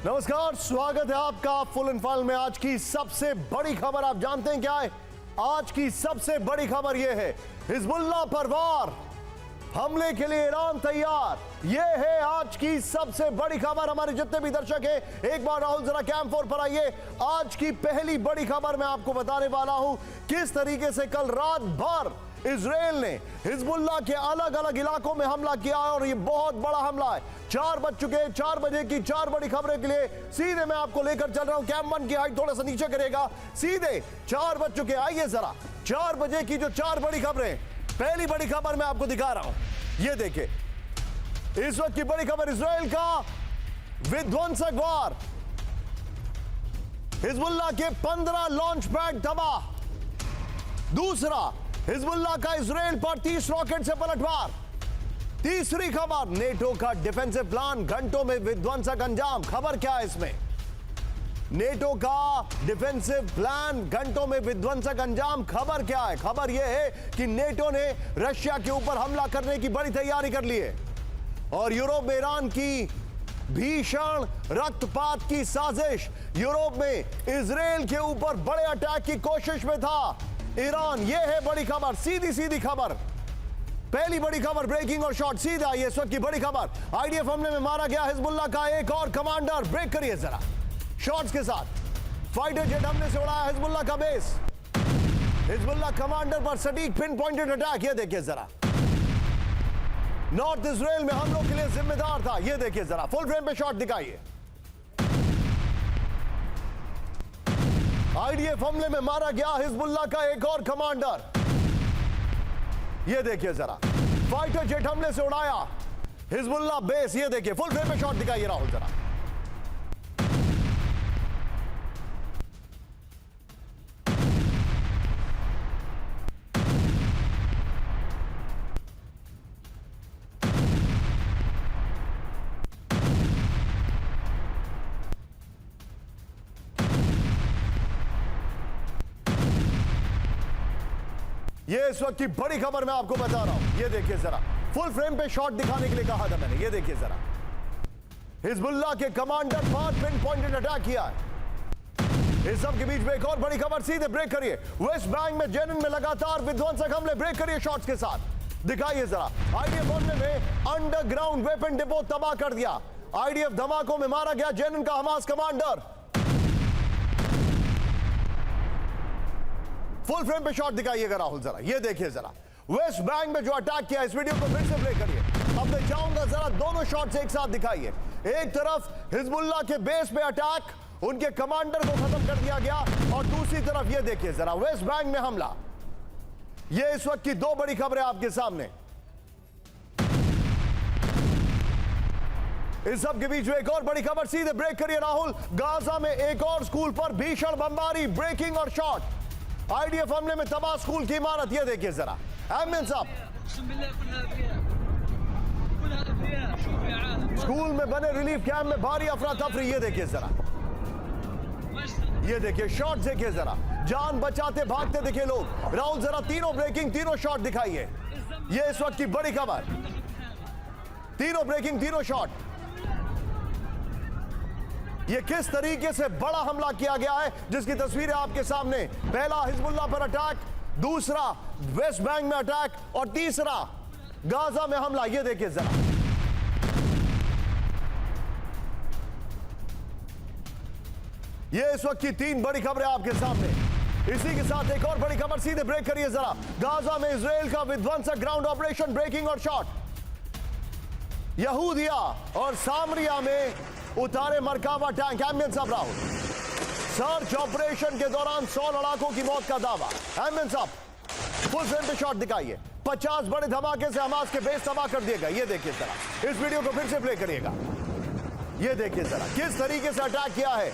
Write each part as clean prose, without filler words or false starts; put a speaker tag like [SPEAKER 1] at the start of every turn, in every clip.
[SPEAKER 1] नमस्कार, स्वागत है आपका फुल एंड फाइनल में। आज की सबसे बड़ी खबर आप जानते हैं क्या है? आज की सबसे बड़ी खबर यह है, हिजबुल्लाह पर वार, हमले के लिए ईरान तैयार। यह है आज की सबसे बड़ी खबर। हमारे जितने भी दर्शक हैं, एक बार राहुल जरा कैंप 4 पर आइए। आज की पहली बड़ी खबर मैं आपको बताने वाला हूं किस तरीके से कल रात भर इजराइल ने हिजबुल्लाह के अलग अलग इलाकों में हमला किया है और यह बहुत बड़ा हमला है। 4 बज चुके हैं। 4 बजे की 4 बड़ी खबरें के लिए सीधे मैं आपको लेकर चल रहा हूं। कैम 1 की हाइट थोड़ा सा नीचे करेगा। सीधे 4 बज चुके हैं। आइए जरा 4 बजे की जो 4 बड़ी खबरें, पहली बड़ी खबर मैं आपको दिखा रहा हूं। ये देखिए, इस वक्त की बड़ी खबर, इजराइल का विध्वंसक वार, हिजबुल्लाह के 15 लॉन्च पैड तबाह। दूसरा, हिजबुल्लाह का इजराइल पर 30 रॉकेट से पलटवार। तीसरी खबर, नेटो का डिफेंसिव प्लान घंटों में विध्वंसक अंजाम। खबर क्या है इसमें? नेटो का डिफेंसिव प्लान घंटों में विध्वंसक अंजाम। खबर क्या है? खबर यह है कि नेटो ने रशिया के ऊपर हमला करने की बड़ी तैयारी कर ली है और यूरोप में ईरान की भीषण रक्तपात की साजिश। यूरोप में इजराइल के ऊपर बड़े अटैक की कोशिश में था ईरान। यह है बड़ी खबर, सीधी सीधी खबर। पहली बड़ी खबर, ब्रेकिंग और शॉट। सीधा ये इस वक्त की बड़ी खबर, आईडीएफ हमले में मारा गया हिजबुल्लाह का एक और कमांडर। ब्रेक करिए जरा शॉट्स के साथ। फाइटर जेट हमले से उड़ाया हिजबुल्लाह का बेस। हिजबुल्लाह कमांडर पर सटीक पिन पॉइंटेड अटैक। ये देखिए जरा, नॉर्थ इजराइल में हमलों के लिए जिम्मेदार था। ये देखिए जरा, फुल फ्रेम पे शॉट दिखाइए। आईडीएफ हमले में मारा गया हिजबुल्लाह का एक और कमांडर। ये देखिए जरा, फाइटर जेट हमले से उड़ाया हिजबुल्लाह बेस। ये देखिए, फुल फ्रेम पे शॉट दिखाइए राहुल जरा। ये इस वक्त की बड़ी खबर मैं आपको बता रहा हूं। ये देखिए जरा, फुल फ्रेम पे शॉट दिखाने के लिए कहा था मैंने। ये देखिए जरा, हिजबुल्लाह के कमांडर पर पिन पॉइंटेड अटैक किया है। इस सब के बीच में एक और बड़ी खबर। सीधे ब्रेक करिए। वेस्ट बैंक में जेनिन में लगातार विध्वंसक हमले। ब्रेक करिए शॉट्स के साथ, दिखाइए जरा। आईडीएफ हमले में अंडरग्राउंड वेपन डिपो तबाह कर दिया। आईडीएफ धमाकों में मारा गया जेनिन का हमास कमांडर। फुल फ्रेम पे शॉट दिखाइएगा राहुल जरा। ये देखिए जरा, वेस्ट बैंक में जो अटैक किया, इस वीडियो को फिर से प्ले करिए। अब मैं चाहूंगा जरा दोनों शॉट्स एक साथ दिखाइए। एक तरफ हिजबुल्लाह के बेस पे अटैक, उनके कमांडर को खत्म कर दिया गया, और दूसरी तरफ ये देखिए जरा, वेस्ट बैंक में हमला। ये इस वक्त की 2 बड़ी खबरें आपके सामने। इस सब के बीच में एक और बड़ी खबर। सीधे ब्रेक करिए राहुल। गाजा में एक और स्कूल पर भीषण बमबारी। ब्रेकिंग और शॉट। आईडीएफ हमले में तबाह स्कूल की इमारत। ये देखिए जरा, एम्बियंस साहब, स्कूल में बने रिलीफ कैंप में भारी अफरा तफरी। ये देखिए जरा, ये देखिए शॉट देखिए जरा, जान बचाते भागते दिखे लोग। राहुल जरा तीनों ब्रेकिंग, तीनों शॉट दिखाइए। ये इस वक्त की बड़ी खबर, तीनों ब्रेकिंग, तीनों शॉट। ये किस तरीके से बड़ा हमला किया गया है, जिसकी तस्वीरें आपके सामने। पहला हिजबुल्लाह पर अटैक, दूसरा वेस्ट बैंक में अटैक, और तीसरा गाजा में हमला। ये देखिए जरा, ये इस वक्त की 3 बड़ी खबरें आपके सामने। इसी के साथ एक और बड़ी खबर। सीधे ब्रेक करिए जरा, गाजा में इजराइल का विध्वंसक ग्राउंड ऑपरेशन। ब्रेकिंग और शॉट। यहूदिया और सामरिया में उतारे मरकावा टैंक। एम्बियंस साहब राहुल, सर्च ऑपरेशन के दौरान 100 लड़ाकों की मौत का दावा। एम्बियंस साहब, फुल फ्रेम पे शॉट दिखाइए। 50 बड़े धमाके से हमास के बेस तबाह कर दिए गए। ये देखिए जरा, इस वीडियो को फिर से प्ले करिएगा। ये देखिए जरा, किस तरीके से अटैक किया है।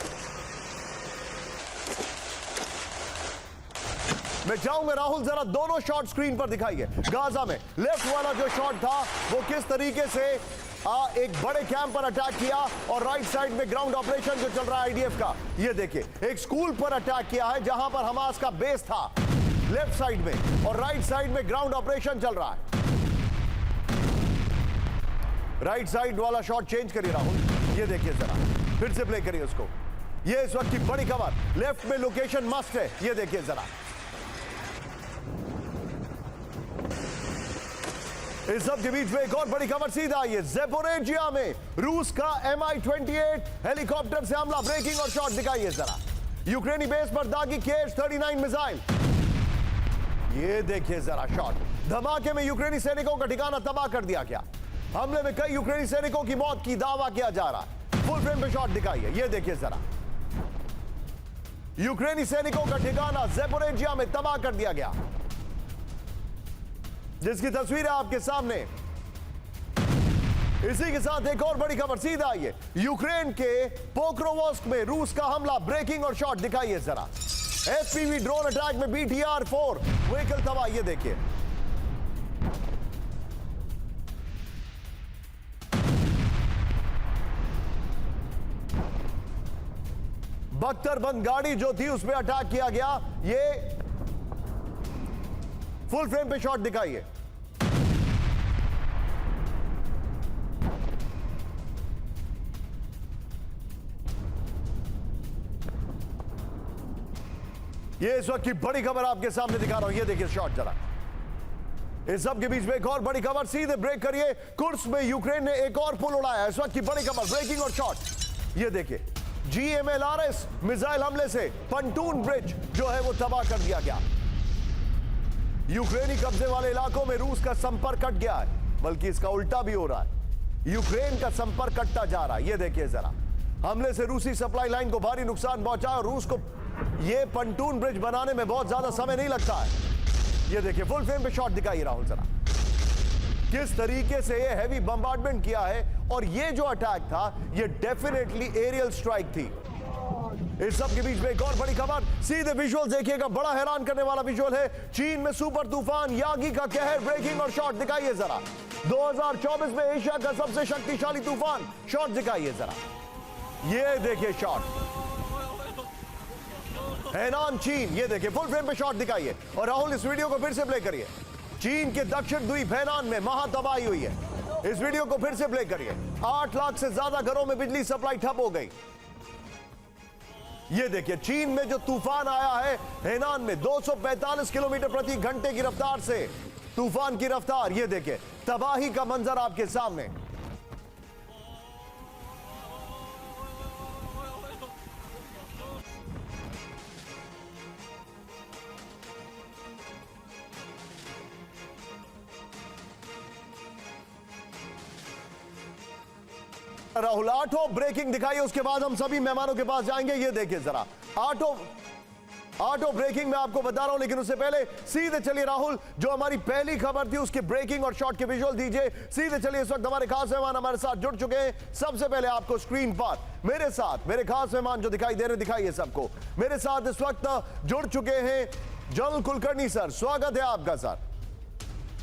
[SPEAKER 1] मैं चाहूंगा राहुल जरा दोनों शॉट स्क्रीन पर दिखाइए। गाजा में लेफ्ट वाला जो शॉट था, वो किस तरीके से एक बड़े कैंप पर अटैक किया, और राइट साइड में ग्राउंड ऑपरेशन जो चल रहा है आईडीएफ का। ये देखिए, एक स्कूल पर अटैक किया है जहां पर हमास का बेस था लेफ्ट साइड में, और राइट साइड में ग्राउंड ऑपरेशन चल रहा है। राइट साइड वाला शॉट चेंज करिए राहुल, ये देखिए जरा, फिर से प्ले करिए उसको। ये इस वक्त की बड़ी खबर, लेफ्ट में लोकेशन मस्ट है, ये देखिए जरा। इस सब के बीच में एक और बड़ी खबर सीधा आई है। ज़ेपोरिजिया में रूस का Mi-28 हेलीकॉप्टर से हमला, ब्रेकिंग और शॉट दिखाइए जरा। यूक्रेनी बेस पर दागी Kh-39 मिसाइल, ये देखिए जरा शॉट। धमाके में यूक्रेनी सैनिकों का ठिकाना तबाह कर दिया गया। हमले में कई यूक्रेनी सैनिकों की मौत की दावा किया जा रहा है। फुल फ्रेम पे शॉट दिखाइए, ये देखिए जरा। यूक्रेनी सैनिकों का ठिकाना ज़ेपोरिजिया में तबाह कर दिया गया, जिसकी तस्वीर है आपके सामने। इसी के साथ एक और बड़ी खबर सीधा आई है। यूक्रेन के पोक्रोवोस्क में रूस का हमला, ब्रेकिंग और शॉट दिखाइए जरा। एफपीवी ड्रोन अटैक में BTR-4 व्हीकल तबाह, ये देखिए। बख्तरबंद गाड़ी जो थी उस पर अटैक किया गया। ये फुल फ्रेम पे शॉट दिखाइए। ये इस वक्त की बड़ी खबर आपके सामने दिखा रहा हूं, ये देखिए शॉट जरा। इस सब के बीच में एक और बड़ी खबर, सीधे ब्रेक करिए। कुर्स्क में यूक्रेन ने एक और पुल उड़ाया। इस वक्त की बड़ी खबर, ब्रेकिंग और शॉट, ये देखिए। GMLRS मिसाइल हमले से पंटून ब्रिज जो है वो तबाह कर दिया गया। यूक्रेनी कब्जे वाले इलाकों में रूस का संपर्क कट गया है, बल्कि इसका उल्टा भी हो रहा है। यूक्रेन का संपर्क कटता जा रहा है, ये देखिए जरा। हमले से रूसी सप्लाई लाइन को भारी नुकसान पहुंचा और रूस को ये पंटून ब्रिज बनाने में बहुत ज्यादा समय नहीं लगता है। ये देखिए फुल फ्रेम पे शॉट दिखाइए राहुल जरा, किस तरीके से ये हैवी बम्बार्डमेंट किया है। और ये जो अटैक था ये डेफिनेटली एरियल स्ट्राइक थी। इस सब के बीच में एक और बड़ी खबर, सीधे विजुअल देखिएगा। बड़ा हैरान करने वाला विजुअल है। चीन में सुपर तूफान यागी का कहर, ब्रेकिंग और शॉट दिखाइए जरा। 2024 में एशिया का सबसे शक्तिशाली तूफान, शॉट दिखाइए जरा। ये देखिए शॉट, हैनान चीन, ये देखिए फुल फ्रेम पे शॉट दिखाइए। और राहुल इस वीडियो को फिर से प्ले करिए। चीन के दक्षिण द्वीप हैनान में महातबाही हुई है। इस वीडियो को फिर से प्ले करिए। 8 लाख से ज्यादा घरों में बिजली सप्लाई ठप हो गई। ये देखिए चीन में जो तूफान आया है हैनान में, 245 किलोमीटर प्रति घंटे की रफ्तार से तूफान की रफ्तार, ये देखिए तबाही का मंजर आपके सामने। राहुल 8 ब्रेकिंग दिखाइए, उसके बाद हम सभी मेहमानों के पास जाएंगे। ये देखिए जरा 8 ब्रेकिंग मैं आपको बता रहा हूं, लेकिन उससे पहले सीधे चलिए राहुल, जो हमारी पहली खबर थी उसके ब्रेकिंग और शॉट के विजुअल दीजिए। सीधे चलिए, इस वक्त हमारे खास मेहमान हमारे साथ जुड़ चुके हैं। सबसे पहले आपको स्क्रीन पर मेरे साथ मेरे खास मेहमान जो दिखाई दे रहे, दिखाइए सबको। मेरे साथ इस वक्त जुड़ चुके हैं जल कुलकर्णी सर, स्वागत है आपका सर।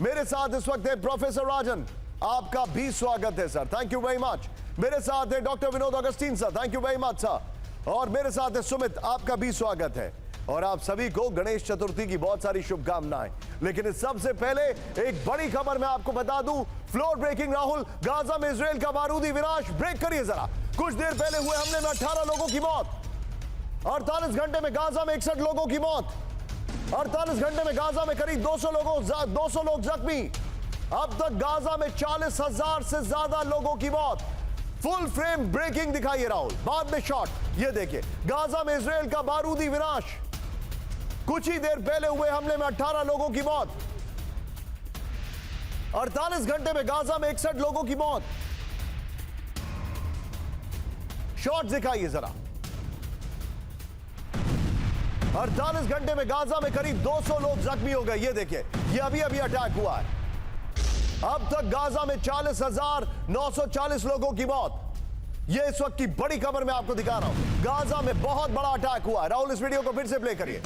[SPEAKER 1] मेरे साथ इस वक्त है प्रोफेसर राजन, आपका भी स्वागत है sir, thank you very much. मेरे साथ है doctor Vinod Augustine sir, thank you very much sir. और मेरे साथ है सुमित, आपका भी स्वागत है। और आप सभी को गणेश चतुर्थी की बहुत सारी शुभकामनाएं। लेकिन इस सबसे पहले एक बड़ी खबर मैं आपको बता दूं, फ्लोर ब्रेकिंग राहुल, गाजा में इजराइल का बारूदी विनाश, ब्रेक करिए जरा। कुछ देर पहले हुए हमले में 18 लोगों की मौत, 48 घंटे में गाजा में 61 लोगों की मौत, 48 घंटे में गाजा में करीब 200 लोग जख्मी। अब तक गाजा में 40,000 से ज्यादा लोगों की मौत। फुल फ्रेम ब्रेकिंग दिखाइए राहुल, बाद में शॉट, ये देखिए गाजा में इजराइल का बारूदी विनाश। कुछ ही देर पहले हुए हमले में 18 लोगों की मौत, 48 घंटे में गाजा में 61 लोगों की मौत। शॉट दिखाइए जरा। 48 घंटे में गाजा में करीब 200 लोग जख्मी हो गए, ये देखिए ये अभी अटैक हुआ है। अब तक गाजा में 40,940 लोगों की मौत। यह इस वक्त की बड़ी खबर मैं आपको दिखा रहा हूं। गाजा में बहुत बड़ा अटैक हुआ है। राहुल इस वीडियो को फिर से प्ले करिए।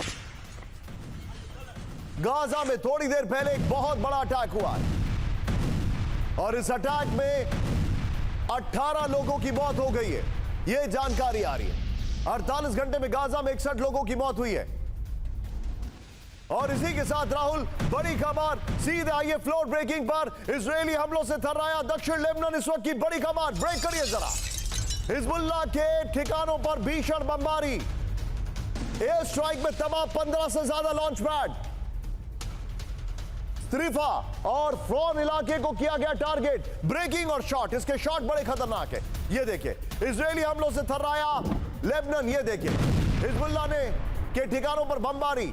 [SPEAKER 1] गाजा में थोड़ी देर पहले एक बहुत बड़ा अटैक हुआ है और इस अटैक में 18 लोगों की मौत हो गई है, यह जानकारी आ रही है। 48 घंटे में गाजा में 61 लोगों की मौत हुई है। और इसी के साथ राहुल बड़ी खबर सीधे आइए फ्लोर ब्रेकिंग पर, इजरायली हमलों से थर्राया दक्षिण लेबनान। इस वक्त की बड़ी खबर, ब्रेक करिए जरा। हिजबुल्लाह के ठिकानों पर भीषण बमबारी, एयर स्ट्राइक में तबाह 15 से ज्यादा लॉन्च पैड। त्रिफा और फ्रॉन इलाके को किया गया टारगेट, ब्रेकिंग और शॉट, इसके शॉट बड़े खतरनाक है। ये देखिए इजरायली हमलों से थर्राया लेबनान। ये देखिए हिजबुल्लाह ने के ठिकानों पर बमबारी,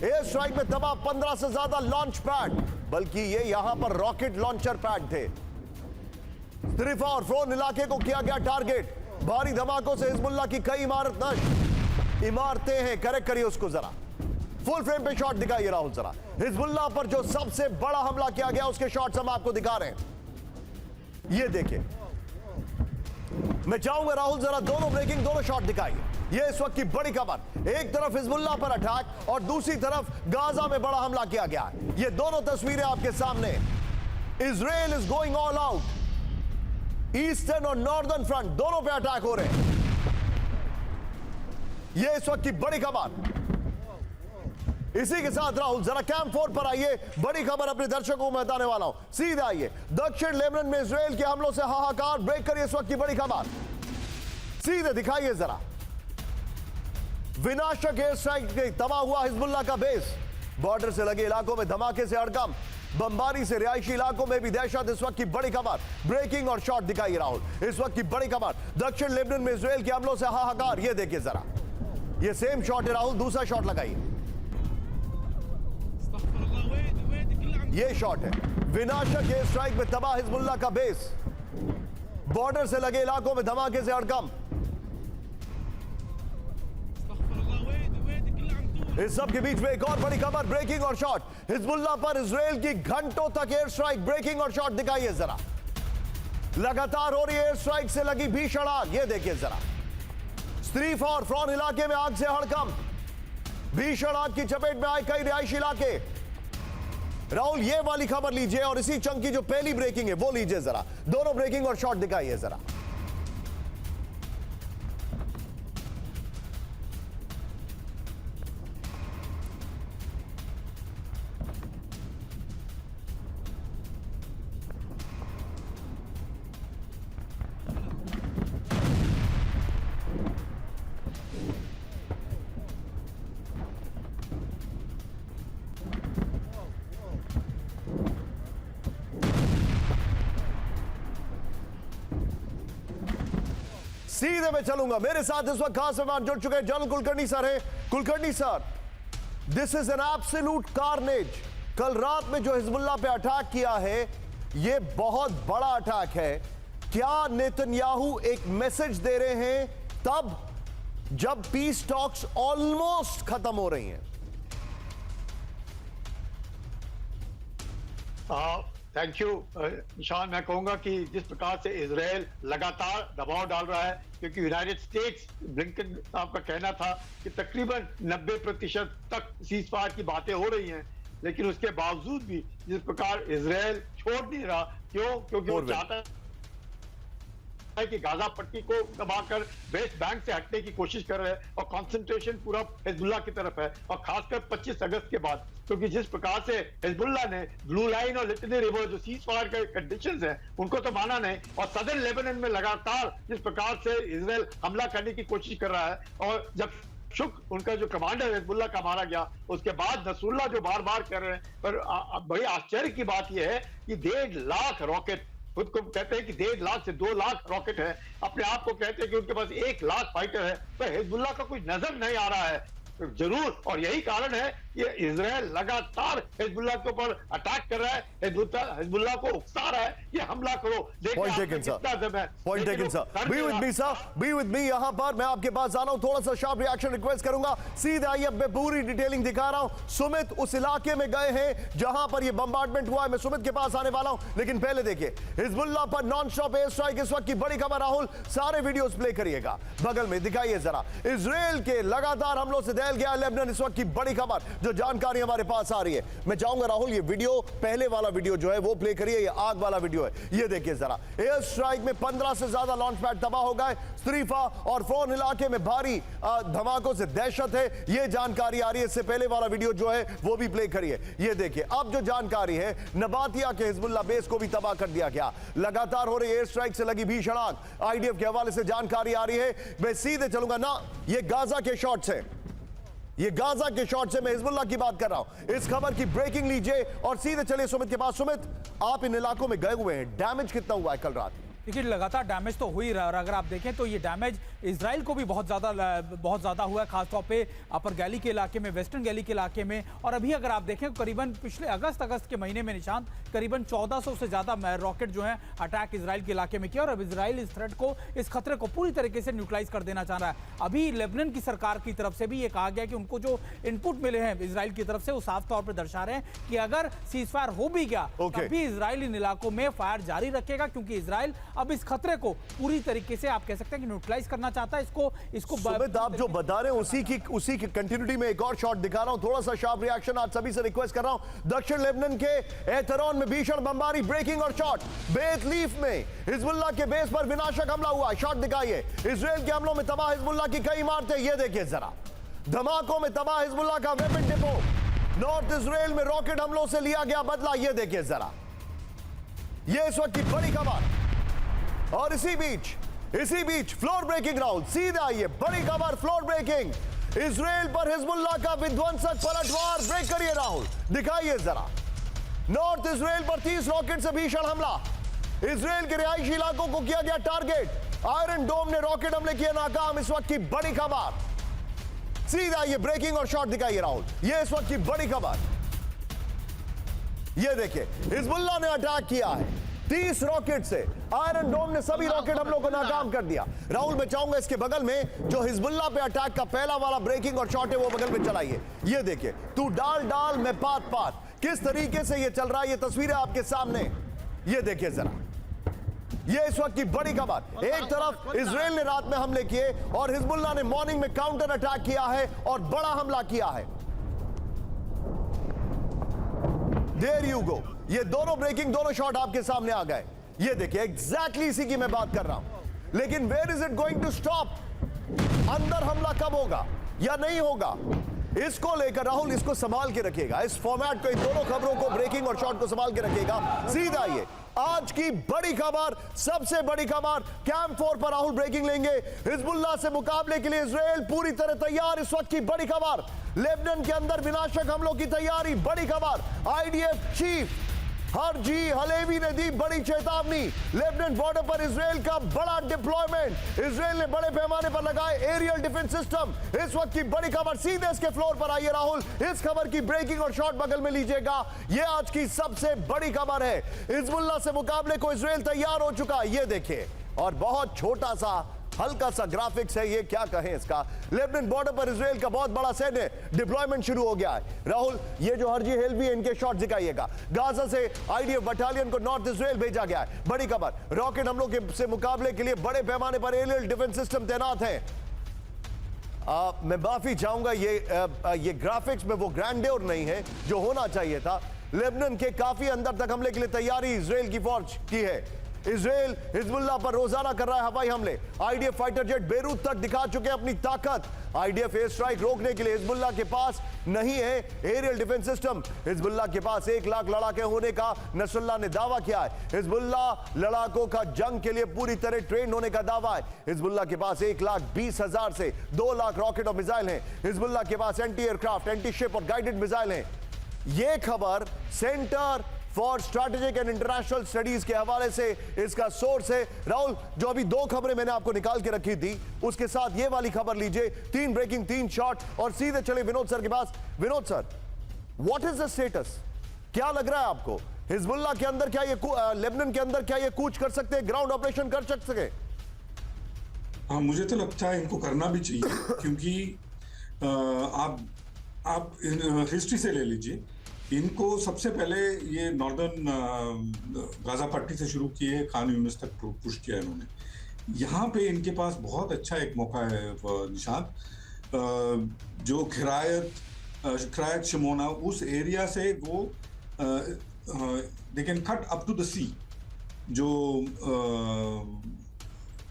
[SPEAKER 1] एयर स्ट्राइक में तबाह 15 से ज्यादा लॉन्च पैड, बल्कि ये यहां पर रॉकेट लॉन्चर पैड थे। त्रिफा और फ्रॉन इलाके को किया गया टारगेट, भारी धमाकों से हिजबुल्लाह की कई इमारत नष्ट। इमारतें हैं, करेक्ट करिए उसको जरा, फुल फ्रेम पे शॉट दिखाइए राहुल जरा। हिजबुल्लाह पर जो सबसे बड़ा हमला किया गया उसके शॉट्स हम आपको दिखा रहे हैं। ये देखिए, मैं चाहूंगा राहुल जरा दोनों ब्रेकिंग, दोनों शॉट दिखाइए। ये इस वक्त की बड़ी खबर, एक तरफ हिजबुल्लाह पर अटैक और दूसरी तरफ गाजा में बड़ा हमला किया गया है। ये दोनों तस्वीरें आपके सामने। Israel is going all out, eastern और नॉर्दर्न फ्रंट दोनों पे अटैक हो रहे हैं। ये इस वक्त की बड़ी खबर। इसी के साथ राहुल जरा कैंप 4 पर आइए, बड़ी खबर अपने दर्शकों को मैं बताने वाला हूं। सीधे आइए, दक्षिण लेबनान में इजराइल के हमलों से हाहाकार, ब्रेक करिए इस वक्त की बड़ी खबर, सीधे दिखाइए जरा। विनाशक एयर स्ट्राइक से तबाह हुआ हिजबुल्लाह का बेस, बॉर्डर से लगे इलाकों में धमाके से हड़कंप, बमबारी से रिहायशी इलाकों में भी दहशत। इस वक्त की बड़ी खबर, ब्रेकिंग और शॉट दिखाइए राहुल, इस वक्त की बड़ी खबर। दक्षिण लेबनान में इजराइल के हमलों से हाहाकार, ये देखिए जरा, ये सेम शॉट है राहुल, दूसरा शॉट लगाइए। ये शॉट है, विनाशक एयर स्ट्राइक में तबाह हिजबुल्लाह का बेस, बॉर्डर से लगे इलाकों में धमाके से हड़कंप। इस सब के बीच में एक और बड़ी खबर, ब्रेकिंग और शॉट, हिजबुल्लाह पर इजराइल की घंटों तक एयर स्ट्राइक, ब्रेकिंग और शॉट दिखाइए जरा। लगातार हो रही एयर स्ट्राइक से लगी भीषण आग, ये देखिए जरा। त्रिफा और फ्रॉन इलाके में आग से हड़कंप, भीषण आग की चपेट में आए कई रिहायशी इलाके। राहुल ये वाली खबर लीजिए और इसी चंक की जो पहली ब्रेकिंग है वो लीजिए जरा, दोनों ब्रेकिंग और शॉट दिखाइए जरा। सीधे में चलूंगा, मेरे साथ इस वक्त खास मेहमान जुड़ चुके हैं, जनरल कुलकर्णी सर हैं। Kulkarni sir, this is an absolute carnage. कल रात में जो हिजबुल्लाह पे अटैक किया है, ये बहुत बड़ा अटैक है। क्या नेतन्याहू एक मैसेज दे रहे हैं तब जब पीस टॉक्स ऑलमोस्ट खत्म हो रही हैं?
[SPEAKER 2] थैंक यू निशान। मैं कहूंगा कि जिस प्रकार से इजराइल लगातार दबाव डाल रहा है, क्योंकि यूनाइटेड स्टेट्स, ब्लिंकन साहब का कहना था कि तकरीबन 90% तक सीज फायर की बातें हो रही हैं, लेकिन उसके बावजूद भी जिस प्रकार इजराइल छोड़ नहीं रहा, क्योंकि वो चाहता है कि गाजा पट्टी को दबाकर वेस्ट बैंक से हटने की कोशिश कर रहे हैं और कंसंट्रेशन पूरा हिजबुल्लाह की तरफ है, और खासकर 25 अगस्त के बाद, क्योंकि जिस प्रकार से हिजबुल्लाह ने ब्लू लाइन और लिटनी रिवर जो सीज फायर के कंडीशंस हैं उनको तो माना नहीं, और सदर्न लेबनान में लगातार जिस प्रकार से इजराइल हमला करने की कोशिश कर रहा है, और जब शुक उनका जो कमांडर हिजबुल्लाह का मारा गया, उसके बाद नसरुल्लाह जो बार बार कह रहे हैं, पर बड़ी आश्चर्य की बात यह है कि 1.5 लाख रॉकेट, खुद को कहते हैं कि 1.5 लाख से 2 लाख रॉकेट है, अपने आप को कहते हैं कि उनके पास 1 लाख फाइटर है, तो हिजबुल्लाह का कुछ नजर नहीं आ रहा है जरूर। और यही कारण है कि इजराइल लगातार हिजबुल्लाह के ऊपर अटैक कर रहा है, हिजबुल्लाह को उकसा रहा है कि हमला करो।
[SPEAKER 1] Point taken sir, be with me sir, be with me. यहां पर मैं आपके पास आ रहा हूं, थोड़ा सा शार्प रिएक्शन रिक्वेस्ट करूंगा। सीधे आइए, मैं पूरी डिटेलिंग दिखा रहा हूं। सुमित उस इलाके में गए हैं जहां पर यह बम्बार्डमेंट हुआ है, मैं सुमित के पास आने वाला हूं, लेकिन पहले देखिए हिजबुल्लाह पर नॉन स्टॉप एयर स्ट्राइक, इस वक्त की बड़ी खबर। राहुल सारे वीडियोस प्ले करिएगा, बगल में दिखाइए जरा। इजराइल के लगातार हमलों से दहल गया लेबनान, इस वक्त की बड़ी खबर जो जो जानकारी हमारे पास आ रही है। मैं चाहूंगा राहुल ये वीडियो, पहले वाला वीडियो जो है वो प्ले करिए, ये आग वाला वीडियो है, ये देखिए जरा। एयर स्ट्राइक में 15 से ज्यादा लॉन्च पैड तबाह हो गए, स्त्रीफा और फोन इलाके में भारी धमाकों से दहशत है, ये जानकारी आ रही है। इससे पहले वाला वीडियो जो है वो भी प्ले करिए, ये देखिए। अब जो जानकारी है, नबातिया के हिजबुल्लाह बेस को भी तबाह कर दिया गया। लगातार हो रही एयर स्ट्राइक से लगी भीषण आग, आईडीएफ के हवाले से जानकारी आ रही है। मैं सीधे चलूंगा ना, ये गाजा के शॉट्स है, ये गाजा के शॉट से मैं हिजबुल्लाह की बात कर रहा हूं। इस खबर की ब्रेकिंग लीजिए और सीधे चलिए सुमित के पास। सुमित, आप इन इलाकों में गए हुए हैं, डैमेज कितना हुआ है कल रात?
[SPEAKER 3] देखिए लगातार डैमेज तो हुई रहा, और अगर आप देखें तो ये डैमेज इजराइल को भी बहुत ज़्यादा हुआ है, खासतौर पे अपर गैली के इलाके में, वेस्टर्न गैली के इलाके में। और अभी अगर आप देखें करीबन पिछले अगस्त के महीने में निशांत करीबन 1400 से ज़्यादा रॉकेट जो है अटैक इजराइल के इलाके में किया, और अब इजराइल इस थ्रेट को, इस खतरे को पूरी तरीके से न्यूट्रलाइज कर देना चाह रहा है। अभी लेबनान की सरकार की तरफ से भी ये कहा गया कि उनको जो इनपुट मिले हैं इजराइल की तरफ से, वो साफ तौर पर दर्शा रहे हैं कि अगर सीज फायर हो भी गया तभी इजराइल इन इलाकों में फायर जारी रखेगा, क्योंकि इजराइल अब इस खतरे को पूरी तरीके से आप कह सकते हैं कि न्यूट्रलाइज करना चाहता है। इसको
[SPEAKER 1] सुमित, आप जो बता रहे हैं उसी की कंटिन्यूटी में एक और शॉट दिखा रहा हूं, थोड़ा सा शार्प रिएक्शन आज सभी से रिक्वेस्ट कर रहा हूं। दक्षिण लेबनान के एथेरोन में भीषण बमबारी, ब्रेकिंग और शॉट। बेत लीफ में हिजबुल्लाह के बेस पर विनाशक हमला हुआ, शॉट दिखाइए। इजराइल के हमलों में तबाह हिजबुल्लाह की कई इमारतें, ये देखिए जरा। धमाकों में तबाह हिजबुल्लाह का वेपन डिपो। नॉर्थ इजराइल में रॉकेट हमलों से लिया गया बदला, ये देखिए जरा। ये इस वक्त की बड़ी खबर। और इसी बीच फ्लोर ब्रेकिंग राउंड, सीधा आइए, बड़ी खबर, फ्लोर ब्रेकिंग। इजराइल पर हिजबुल्लाह का विध्वंसक पलटवार, ब्रेक करिए राहुल, दिखाइए जरा। नॉर्थ इजराइल पर 30 रॉकेट से भीषण हमला, इजराइल के रिहायशी इलाकों को किया गया टारगेट। आयरन डोम ने रॉकेट हमले किए नाकाम, इस वक्त की बड़ी खबर। सीधा ये ब्रेकिंग और शॉट दिखाइए राहुल, ये इस वक्त की बड़ी खबर। ये देखिए, हिजबुल्लाह ने अटैक किया है 30 रॉकेट से। आयरन डोम ने सभी रॉकेट हमलों को नाकाम कर दिया। राहुल, मैं चाहूंगा इसके बगल में जो हिजबुल्लाह पे अटैक का पहला वाला ब्रेकिंग और शॉट है वो बगल में चलाइए। ये देखिए, तू डाल मैं पात, किस तरीके से ये चल रहा है, ये तस्वीरें आपके सामने, ये देखिए जरा। ये इस वक्त की बड़ी खबर। एक तरफ इजराइल ने रात में हमले किए और हिजबुल्लाह ने मॉर्निंग में काउंटर अटैक किया है और बड़ा हमला किया है। देयर यू गो, ये दोनों ब्रेकिंग, दोनों शॉट आपके सामने आ गए। ये देखिए, एग्जैक्टली इसी की मैं बात कर रहा हूं। लेकिन where is it going to stop? अंदर हमला कब होगा या नहीं होगा, इसको लेकर राहुल इसको संभाल के रखिएगा, इस फॉर्मेट को, इन दोनों खबरों को, ब्रेकिंग और शॉट को संभाल के रखिएगा। सीधा ये आज की बड़ी खबर, सबसे बड़ी खबर, कैंप 4 पर राहुल ब्रेकिंग लेंगे। हिजबुल्लाह से मुकाबले के लिए इजराइल पूरी तरह तैयार, इस वक्त की बड़ी खबर। लेबनान के अंदर विनाशक हमलों की तैयारी, बड़ी खबर। आईडीएफ चीफ हरजी हलेवी ने दी बड़ी चेतावनी। लेबनान बॉर्डर पर इजराइल का बड़ा डिप्लॉयमेंट, इजराइल ने बड़े पैमाने पर लगाए एरियल डिफेंस सिस्टम, इस वक्त की बड़ी खबर। सीधे इसके फ्लोर पर आइए राहुल, इस खबर की ब्रेकिंग और शॉट बगल में लीजिएगा। यह आज की सबसे बड़ी खबर है। हिजबुल्लाह से मुकाबले को इजराइल तैयार हो चुका है, ये देखिए। और बहुत छोटा सा हल्का सा ग्राफिक्स है, ये क्या कहें इसका। लेबनान बॉर्डर पर इजराइल का बहुत बड़ा सैन्य डिप्लॉयमेंट शुरू हो गया है। राहुल, ये जो हरजी हेल्वी है, इनके शॉट दिखाइएगा। गाजा से आईडीएफ बटालियन को नॉर्थ इजराइल भेजा गया है, बड़ी खबर। रॉकेट हमलों के से मुकाबले के लिए बड़े पैमाने पर एरियल डिफेंस सिस्टम तैनात है। मैं माफी चाहूंगा, ये ग्राफिक्स में वो ग्रैंड्योर नहीं है जो होना चाहिए था। लेबनान के काफी अंदर तक हमले के लिए तैयारी इजराइल की फौज की है। इजराइल हिजबुल्लाह पर रोजाना कर रहा है हवाई हमले। आईडीएफ फाइटर जेट बेरूत तक दिखा चुके हैं अपनी ताकत। आईडीएफ एयर स्ट्राइक रोकने के लिए हिजबुल्लाह के पास नहीं है एरियल डिफेंस सिस्टम। हिजबुल्लाह के पास 1 लाख लड़ाके होने का नसरुल्लाह ने दावा किया है। हिजबुल्लाह लड़ाकों का जंग के लिए पूरी तरह ट्रेन होने का दावा है। हिजबुल्लाह के पास 1,20,000 से 2 लाख रॉकेट और मिसाइल हैं। हिजबुल्लाह के पास एंटी एयरक्राफ्ट, एंटी शिप और गाइडेड मिसाइल हैं। यह खबर centre for strategic and international studies के हवाले से इसका सोर्स है। राहुल, जो अभी 2 खबरें मैंने आपको निकाल के रखी थी, उसके साथ ये वाली खबर लीजिए। 3 ब्रेकिंग, 3 शॉट, और सीधे चले विनोद सर के पास। Vinod sir, what is the status? क्या लग रहा है आपको, हिजबुल्लाह के अंदर क्या ये लेबनान के अंदर क्या ये कूच कर सकते हैं, ग्राउंड ऑपरेशन कर सकते हैं?
[SPEAKER 4] हाँ, मुझे तो लगता है इनको करना भी चाहिए, क्योंकि आप हिस्ट्री से ले लीजिए। इनको सबसे पहले ये नॉर्दर्न गाजा पट्टी से शुरू किए, खान यूनिस तक पुश किया इन्होंने। यहाँ पे इनके पास बहुत अच्छा एक मौका है निशांत, जो खिरायत क्रायक शिमोना, उस एरिया से वो they can cut up to the sea, जो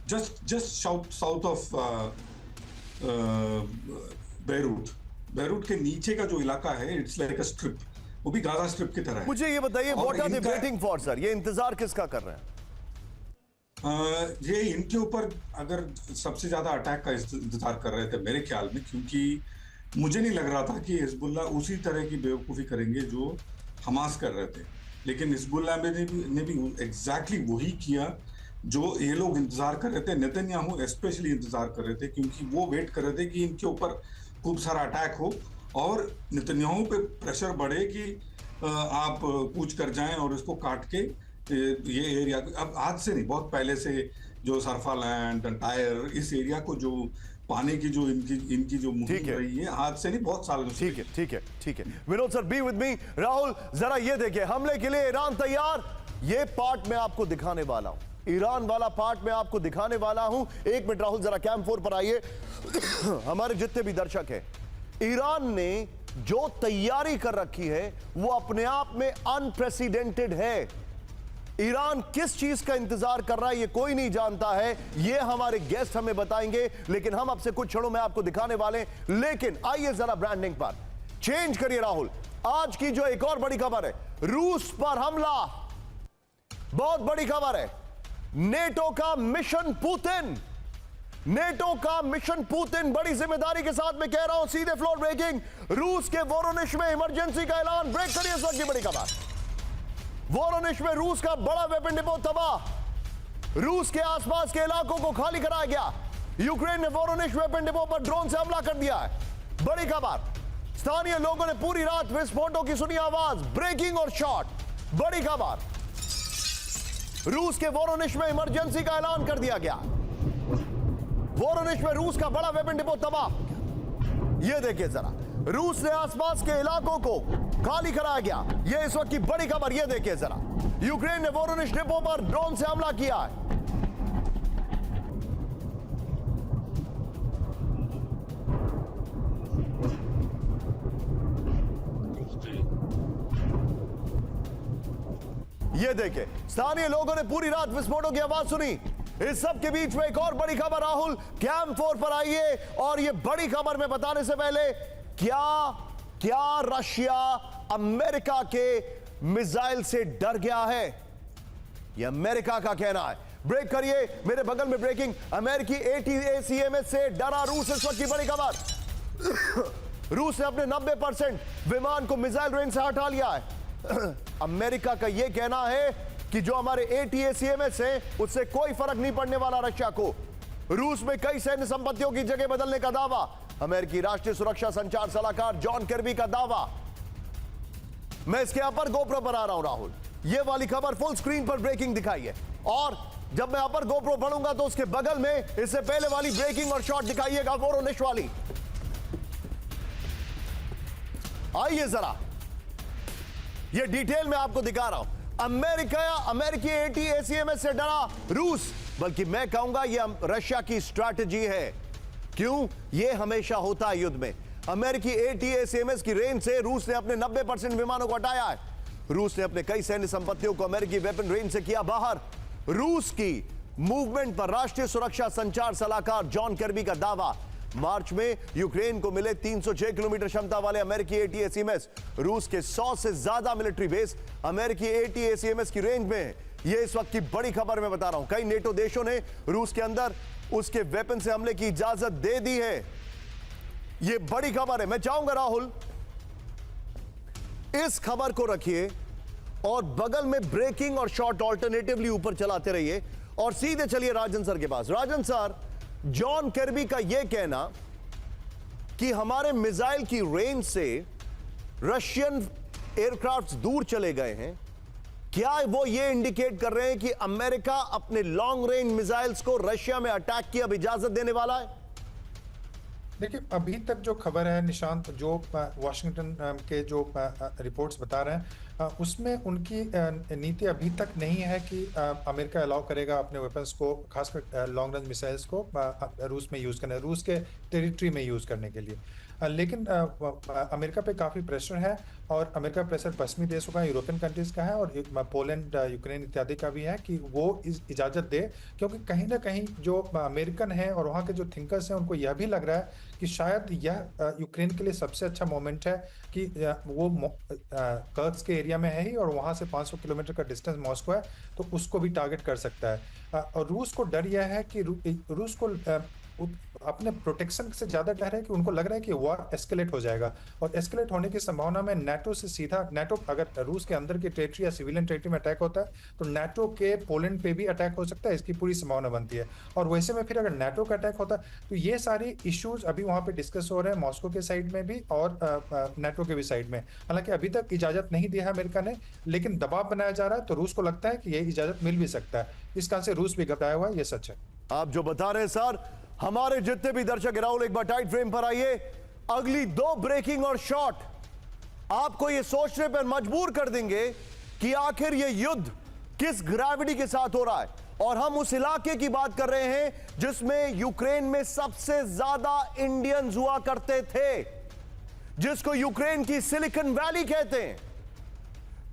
[SPEAKER 4] जस्ट साउथ ऑफ बेरूट के नीचे का जो इलाका है, इट्स लाइक अ स्ट्रिप, वो भी गाजा स्ट्रिप की तरह है।
[SPEAKER 1] मुझे ये बताइए,
[SPEAKER 4] और
[SPEAKER 1] व्हाट आर दे
[SPEAKER 4] इनका-
[SPEAKER 1] वेटिंग फॉर सर? ये इंतजार किसका कर रहे हैं?
[SPEAKER 4] ये इनके ऊपर अगर सबसे ज्यादा अटैक का इंतजार कर रहे थे मेरे ख्याल में, क्योंकि मुझे नहीं लग रहा था कि हिजबुल्लाह उसी तरह की बेवकूफ़ी करेंगे जो हमास कर रहे थे, लेकिन हिजबुल्लाह ने भी एग्जैक्टली वही किया जो ये लोग इंतजार कर रहे थे। नेतन्याहू स्पेशली इंतजार कर रहे थे, क्योंकि वो वेट कर रहे थे कि इनके ऊपर खूब सारा अटैक हो और नेतन्याहू पे प्रेशर बढ़े कि आप कूच कर जाएं और इसको काट के ये एरिया, अब आज से नहीं, बहुत पहले से जो सरफा लैंड, टायर, इस एरिया को जो पाने की जो इनकी जो मुहिम रही है, आज से नहीं, बहुत सालों से।
[SPEAKER 1] ठीक है Vinod sir, be with me. Rahul, जरा ये देखिए, हमले के लिए ईरान तैयार। ये पार्ट मैं आपको दिखाने वाला हूं, ईरान वाला पार्ट मैं आपको दिखाने वाला हूं। एक मिनट राहुल, जरा कैम 4 पर आइए। हमारे जितने भी दर्शक हैं, ईरान ने जो तैयारी कर रखी है वो अपने आप में अनप्रेसिडेंटेड है। ईरान किस चीज का इंतजार कर रहा है ये कोई नहीं जानता है, ये हमारे गेस्ट हमें बताएंगे, लेकिन हम अब से कुछ क्षणों में आपको दिखाने वाले। लेकिन आइए जरा ब्रांडिंग पर चेंज करिए राहुल। आज की जो एक और बड़ी खबर है, रूस पर हमला, बहुत बड़ी खबर है। नेटो का मिशन पुतिन, नेटो का मिशन पुतिन, बड़ी जिम्मेदारी के साथ मैं कह रहा हूं, सीधे फ्लोर ब्रेकिंग। रूस के वोरोनिश में इमरजेंसी का ऐलान। ब्रेक करिए इस वक्त की बड़ी खबर। वोरोनिश में रूस का बड़ा वेपन डिपो तबाह, रूस के आसपास के इलाकों को खाली कराया गया। यूक्रेन ने वोरोनिश वेपन डिपो पर ड्रोन से हमला कर दिया है। बड़ी खबर, स्थानीय लोगों ने पूरी रात विस्फोटों की सुनी आवाज, ब्रेकिंग और शॉट। बड़ी खबर, रूस के वोरोनिश में इमरजेंसी का ऐलान कर दिया गया। वोरोनिश में रूस का बड़ा वेपन डिपो तबाह। यह देखिए जरा, रूस ने आसपास के इलाकों को खाली कराया गया। यह इस वक्त की बड़ी खबर। यह देखिए जरा, यूक्रेन ने वोरोनिश डिपो पर ड्रोन से हमला किया है। यह देखे, स्थानीय लोगों ने पूरी रात विस्फोटों की आवाज सुनी। इस सब के बीच में एक और बड़ी खबर। राहुल, कैम 4 पर आइए। और यह बड़ी खबर में बताने से पहले, क्या रशिया अमेरिका के मिसाइल से डर गया है? यह अमेरिका का कहना है। ब्रेक करिए, मेरे बगल में ब्रेकिंग। अमेरिकी ATACMS से डरा रूस, इस वक्त की बड़ी खबर। रूस ने अपने 90% विमान को मिसाइल रेंज से हटा लिया है। अमेरिका का यह कहना है कि जो हमारे ATACMS है उससे कोई फर्क नहीं पड़ने वाला रशिया को। रूस में कई सैन्य संपत्तियों की जगह बदलने का दावा। अमेरिकी राष्ट्रीय सुरक्षा संचार सलाहकार जॉन किर्बी का दावा। मैं इसके अपर गोप्रो पर आ रहा हूं राहुल। यह वाली खबर फुल स्क्रीन पर ब्रेकिंग दिखाई है, और जब मैं अपर गोप्रो पढ़ूंगा तो उसके बगल में इससे पहले वाली ब्रेकिंग और शॉट दिखाइएगा, वोरोनिश वाली। आइए जरा, यह डिटेल में आपको दिखा रहा हूं। अमेरिकी ATACMS से डरा रूस, बल्कि मैं कहूंगा यह रशिया की स्ट्रैटेजी है। क्यों? यह हमेशा होता है युद्ध में। अमेरिकी ATACMS की रेंज से रूस ने अपने 90% विमानों को हटाया है। रूस ने अपने कई सैन्य संपत्तियों को अमेरिकी वेपन रेंज से किया बाहर। रूस की मूवमेंट पर राष्ट्रीय सुरक्षा संचार सलाहकार जॉन किर्बी का दावा। मार्च में यूक्रेन को मिले 306 किलोमीटर क्षमता वाले अमेरिकी ATACMS, रूस के 100 से ज्यादा मिलिट्री बेस अमेरिकी ATACMS की रेंज में है। यह इस वक्त की बड़ी खबर मैं बता रहा हूं। कई नेटो देशों ने रूस के अंदर उसके वेपन से हमले की इजाजत दे दी है। यह बड़ी खबर है। मैं चाहूंगा राहुल, इस खबर को रखिए और बगल में ब्रेकिंग और शॉर्ट ऑल्टरनेटिवली ऊपर चलाते रहिए, और सीधे चलिए राजन सर के पास। राजन सर, जॉन किर्बी का यह कहना कि हमारे मिसाइल की रेंज से रशियन एयरक्राफ्ट दूर चले गए हैं, क्या वो ये इंडिकेट कर रहे हैं कि अमेरिका अपने लॉन्ग रेंज मिसाइल्स को रशिया में अटैक की अब इजाजत देने वाला है?
[SPEAKER 5] देखिए, अभी तक जो खबर है निशांत, जो वाशिंगटन के जो रिपोर्ट्स बता रहे हैं उसमें उनकी नीति अभी तक नहीं है कि अमेरिका अलाउ करेगा अपने वेपन्स को, खासकर लॉन्ग रेंज मिसाइल्स को रूस में यूज़ करने, रूस के टेरिटरी में यूज़ करने के लिए। लेकिन अमेरिका पे काफ़ी प्रेशर है, और अमेरिका प्रेशर पश्चिमी देशों का, यूरोपियन कंट्रीज़ का है, और पोलैंड, यूक्रेन इत्यादि का भी है कि वो इजाज़त दे, क्योंकि कहीं ना कहीं जो अमेरिकन है और वहाँ के जो थिंकर्स हैं उनको यह भी लग रहा है कि शायद यह यूक्रेन के लिए सबसे अच्छा मोमेंट है कि वो कर्स्क के एरिया में है ही, और वहाँ से 500 किलोमीटर का डिस्टेंस मॉस्को है, तो उसको भी टारगेट कर सकता है। और रूस को डर यह है कि रूस को अपने प्रोटेक्शन से ज़्यादा डर है कि उनको लग रहा है कि वॉर एस्केलेट हो जाएगा, और एस्केलेट होने की संभावना में नाटो से सीधा, नाटो अगर रूस के अंदर की टेरिटरी या सिविलियन टेरिटरी में अटैक होता है तो नाटो के पोलैंड पे भी अटैक हो सकता है, इसकी पूरी संभावना बनती है। और वैसे में फिर अगर नाटो का अटैक होता है तो ये सारी इश्यूज अभी वहाँ पे डिस्कस हो रहे हैं, मॉस्को के साइड में भी और नाटो के भी साइड में। हालांकि अभी तक इजाज़त नहीं दिया है अमेरिका ने, लेकिन दबाव बनाया जा रहा है, तो रूस को लगता है कि ये इजाज़त मिल भी सकता है। इस कारण से रूस भी घबराया हुआ है, ये सच है।
[SPEAKER 1] आप जो बता रहे हैं सर, हमारे जितने भी दर्शक हैं, राहुल एक बार टाइट फ्रेम पर आइए। अगली 2 ब्रेकिंग और शॉट आपको यह सोचने पर मजबूर कर देंगे कि आखिर यह युद्ध किस ग्रेविटी के साथ हो रहा है। और हम उस इलाके की बात कर रहे हैं जिसमें यूक्रेन में सबसे ज्यादा इंडियंस हुआ करते थे, जिसको यूक्रेन की सिलिकॉन वैली कहते हैं,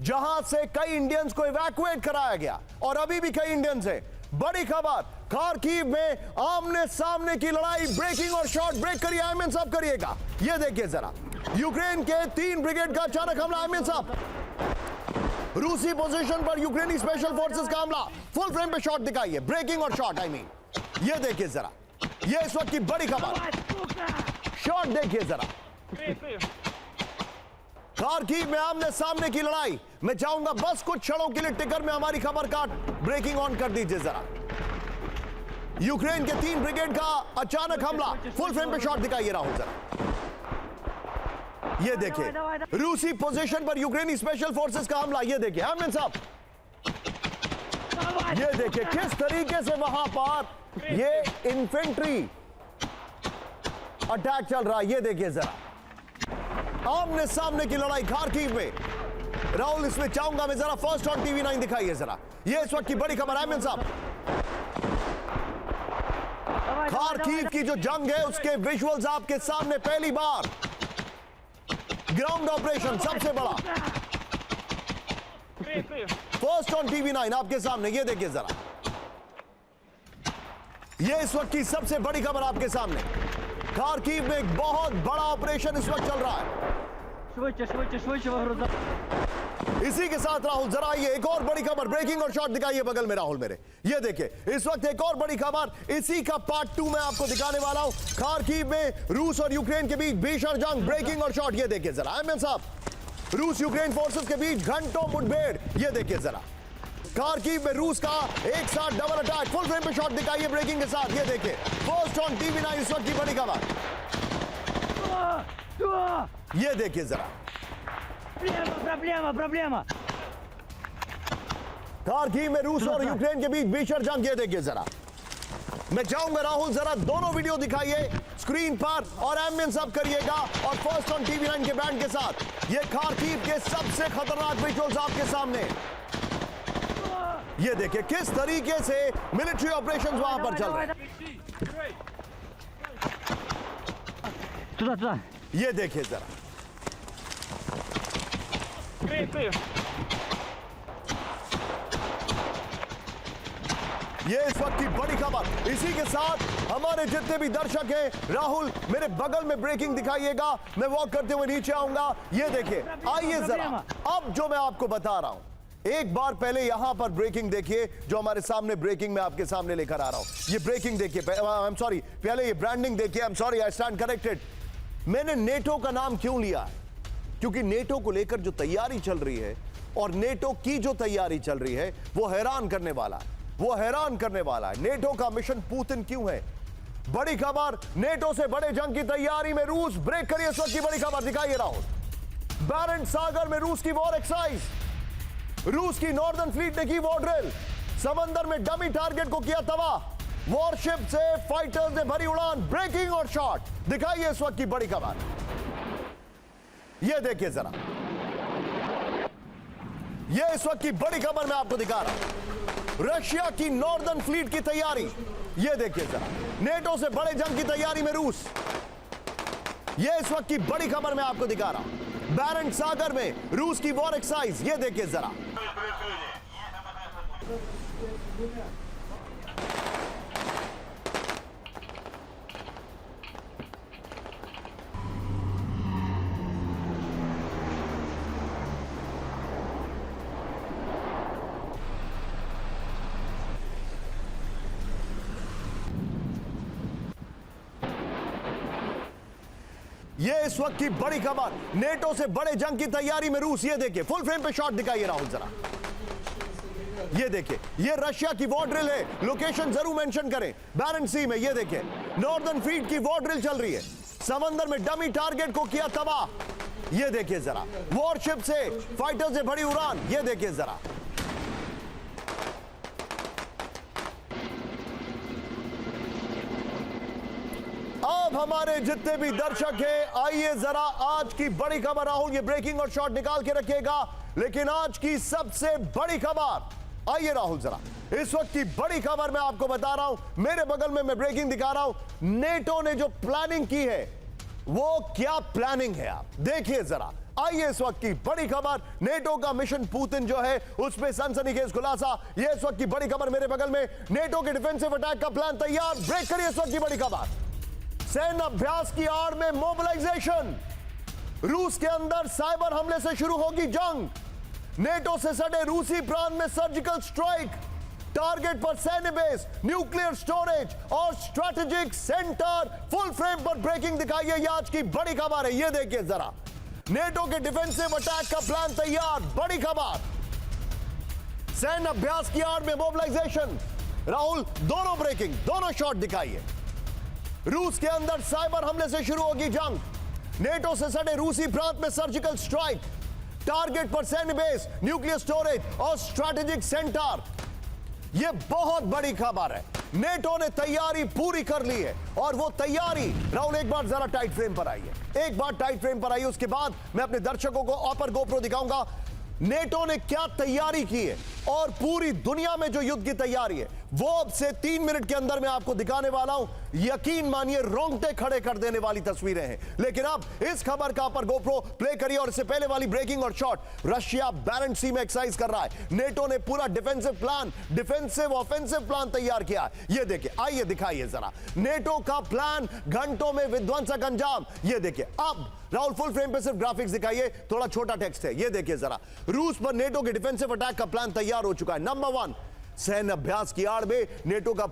[SPEAKER 1] जहां से कई इंडियंस को इवैक्यूएट कराया गया और अभी भी कई इंडियंस हैं। बड़ी खबर, खार्किव में आमने सामने की लड़ाई, ब्रेकिंग और शॉट। ब्रेक करिए आयमन साहब, करिएगा। ये देखिए जरा, यूक्रेन के 3 ब्रिगेड का अचानक हमला। आयमन साहब, रूसी पोजीशन पर यूक्रेनी स्पेशल फोर्सेस का हमला। फुल फ्रेम पे शॉट दिखाइए, ब्रेकिंग और शॉट। आई मीन ये देखिए जरा, ये इस वक्त की बड़ी खबर। शॉट देखिए जरा, खार्किव में आमने सामने की लड़ाई। मैं चाहूंगा बस कुछ क्षणों के लिए टिकर में हमारी खबर का ब्रेकिंग ऑन कर दीजिए जरा। यूक्रेन के 3 ब्रिगेड का अचानक हमला। फुल फ्रेम पे शॉट दिखाइए राहुल जरा। ये देखिए, रूसी पोजीशन पर यूक्रेनी स्पेशल फोर्सेस का हमला। ये देखिए आमिन साहब, ये देखिए किस तरीके से वहां पर ये इन्फेंट्री अटैक चल रहा है। ये देखिए जरा, आमने सामने की लड़ाई खार्किव में। राहुल, इसमें चाहूंगा मैं जरा फर्स्ट ऑन टीवी 9 दिखाइए जरा। ये इस वक्त की बड़ी खबर। आमिन साहब, खार्किव की जो जंग है उसके विजुअल्स आपके सामने पहली बार। ग्राउंड ऑपरेशन सबसे बड़ा, फर्स्ट ऑन टीवी 9 आपके सामने। ये देखिए जरा, ये इस वक्त की सबसे बड़ी खबर आपके सामने। खार्किव में एक बहुत बड़ा ऑपरेशन इस वक्त चल रहा है। इसी के साथ राहुल जरा ये एक और बड़ी खबर, ब्रेकिंग और शॉट दिखाइए बगल में राहुल मेरे। ये देखिए इस वक्त एक और बड़ी खबर, इसी का पार्ट 2 मैं आपको दिखाने वाला हूं। खार्किव में रूस और यूक्रेन के बीच भीषण जंग, ब्रेकिंग और शॉट। ये देखिए जरा आयमन साहब, रूस यूक्रेन फोर्सेस के बीच घंटों मुठभेड़। ये देखिए जरा, खार्किव में रूस का एक साथ डबल अटैक। फुल फ्रेम पे शॉट दिखाइए ब्रेकिंग के साथ। ये देखिए फर्स्ट ऑन टीवी 9 इस वक्त की बड़ी खबर। ये देखिए जरा, खार्किव में रूस और यूक्रेन के बीच भीषण जंग। ये देखिए जरा, मैं चाहूंगा राहुल जरा दोनों वीडियो दिखाइए स्क्रीन पर और एम्बियंस अप करिएगा, और फर्स्ट ऑन टीवी 9 के बैंड के साथ ये खार्किव के सबसे खतरनाक विजुअल्स आपके सामने। ये देखिए किस तरीके से मिलिट्री ऑपरेशंस वहां पर चल रहे हैं। ये देखिए जरा, ये इस वक्त की बड़ी खबर। इसी के साथ हमारे जितने भी दर्शक हैं, राहुल मेरे बगल में ब्रेकिंग दिखाइएगा, मैं वॉक करते हुए नीचे आऊंगा। ये देखिए, आइए जरा, अब जो मैं आपको बता रहा हूं, एक बार पहले यहां पर ब्रेकिंग देखिए जो हमारे सामने ब्रेकिंग में आपके सामने लेकर आ रहा हूं। ये ब्रेकिंग देखिए, आई एम सॉरी, पहले ये ब्रांडिंग देखिए। I am sorry, I stand corrected. मैंने नेटो का नाम क्यों लिया है? क्योंकि नेटो को लेकर जो तैयारी चल रही है और नेटो की जो तैयारी चल रही है वो हैरान करने वाला है, वो हैरान करने वाला है। नेटो का मिशन पुतिन क्यों है? बड़ी खबर, नेटो से बड़े जंग की तैयारी में रूस। ब्रेक करिए इस वक्त की बड़ी खबर दिखाइए राहुल। बैरेंट सागर में रूस की वॉर एक्सरसाइज, रूस की नॉर्दर्न फ्लीट ने की वॉर ड्रिल, समंदर में डमी टारगेट को किया तबाह, वॉरशिप से फाइटर्स ने भरी उड़ान। ब्रेकिंग और शॉट दिखाइए इस वक्त की बड़ी खबर। यह देखिए जरा, ये इस वक्त की बड़ी खबर मैं आपको दिखा रहा हूं। रशिया की नॉर्दर्न फ्लीट की तैयारी, ये देखिए जरा। नेटो से बड़े जंग की तैयारी में रूस, ये इस वक्त की बड़ी खबर मैं आपको दिखा रहा हूं। बैरेंट सागर में रूस की वॉर एक्सरसाइज, ये देखिए जरा। ये इस वक्त की बड़ी खबर, नेटो से बड़े जंग की तैयारी में रूस, ये देखिए। फुल फ्रेम पे शॉट दिखाइए राहुल जरा। ये देखिए, ये रशिया की वॉर ड्रिल है। लोकेशन जरूर मेंशन करें। बैरेंट सी में ये देखिए नॉर्दर्न फ्लीट की वॉर ड्रिल चल रही है। समंदर में डमी टारगेट को किया तबाह, ये देखिए जरा। वॉरशिप से फाइटर से बड़ी उड़ान, ये देखिए जरा। अब हमारे जितने भी दर्शक हैं, आइए जरा आज की बड़ी खबर। राहुल ये ब्रेकिंग और शॉट निकाल के रखिएगा, लेकिन आज की सबसे बड़ी खबर, आइए राहुल जरा। इस वक्त की बड़ी खबर मैं आपको बता रहा हूं। मेरे बगल में मैं ब्रेकिंग दिखा रहा हूं। नेटो ने जो प्लानिंग की है, वो क्या प्लानिंग है आप देखिए जरा। आइए इस वक्त की बड़ी खबर, नेटो का मिशन पुतिन जो है उसमें सनसनीखेज खुलासा। ये इस वक्त की बड़ी खबर मेरे बगल में। नेटो के डिफेंसिव अटैक का प्लान तैयार। ब्रेक करिए इस वक्त की बड़ी खबर। सैन्य अभ्यास की आड़ में मोबिलाइजेशन, रूस के अंदर साइबर हमले से शुरू होगी जंग। नेटो से सटे रूसी प्रांत में सर्जिकल स्ट्राइक, टारगेट पर सैन्य बेस, न्यूक्लियर स्टोरेज और स्ट्रेटेजिक सेंटर। फुल फ्रेम पर ब्रेकिंग दिखाइए, ये आज की बड़ी खबर है। ये देखिए जरा, नेटो के डिफेंसिव अटैक का प्लान तैयार। बड़ी खबर, सैन्य अभ्यास की आड़ में मोबिलाइजेशन। राहुल दोनों ब्रेकिंग, दोनों शॉट दिखाइए। रूस के अंदर साइबर हमले से शुरू होगी जंग। नेटो से सटे रूसी प्रांत में सर्जिकल स्ट्राइक, टारगेट पर सैन्य बेस, न्यूक्लियर स्टोरेज और स्ट्रेटेजिक सेंटर। यह बहुत बड़ी खबर है। नेटो ने तैयारी पूरी कर ली है, और वो तैयारी, राहुल एक बार जरा टाइट फ्रेम पर आइए, एक बार टाइट फ्रेम पर आइए। उसके बाद मैं अपने दर्शकों को अपर गोप्रो दिखाऊंगा नेटो ने क्या तैयारी की है, और पूरी दुनिया में जो युद्ध की तैयारी है वो अब से 3 मिनट के अंदर मैं आपको दिखाने वाला हूं। यकीन मानिए रोंगटे खड़े कर देने वाली तस्वीरें हैं। लेकिन अब इस खबर का पर गोप्रो प्ले करिए, और इससे पहले वाली ब्रेकिंग और शॉट। रशिया बैरेंट सी में एक्सरसाइज कर रहा है। नेटो ने पूरा defensive plan, defensive offensive plan तैयार किया है। ये देखिए, आइए दिखाइए जरा नेटो का प्लान, घंटों में विध्वंसक अंजाम। ये देखिए, अब राहुल फुल फ्रेम पे सिर्फ ग्राफिक्स दिखाइए, थोड़ा छोटा टेक्स्ट है। ये देखिए जरा, रूस पर नेटो के डिफेंसिव अटैक का प्लान तैयार हो चुका है। नंबर 1, सैन्य अभ्यास की आड़ में नेटो का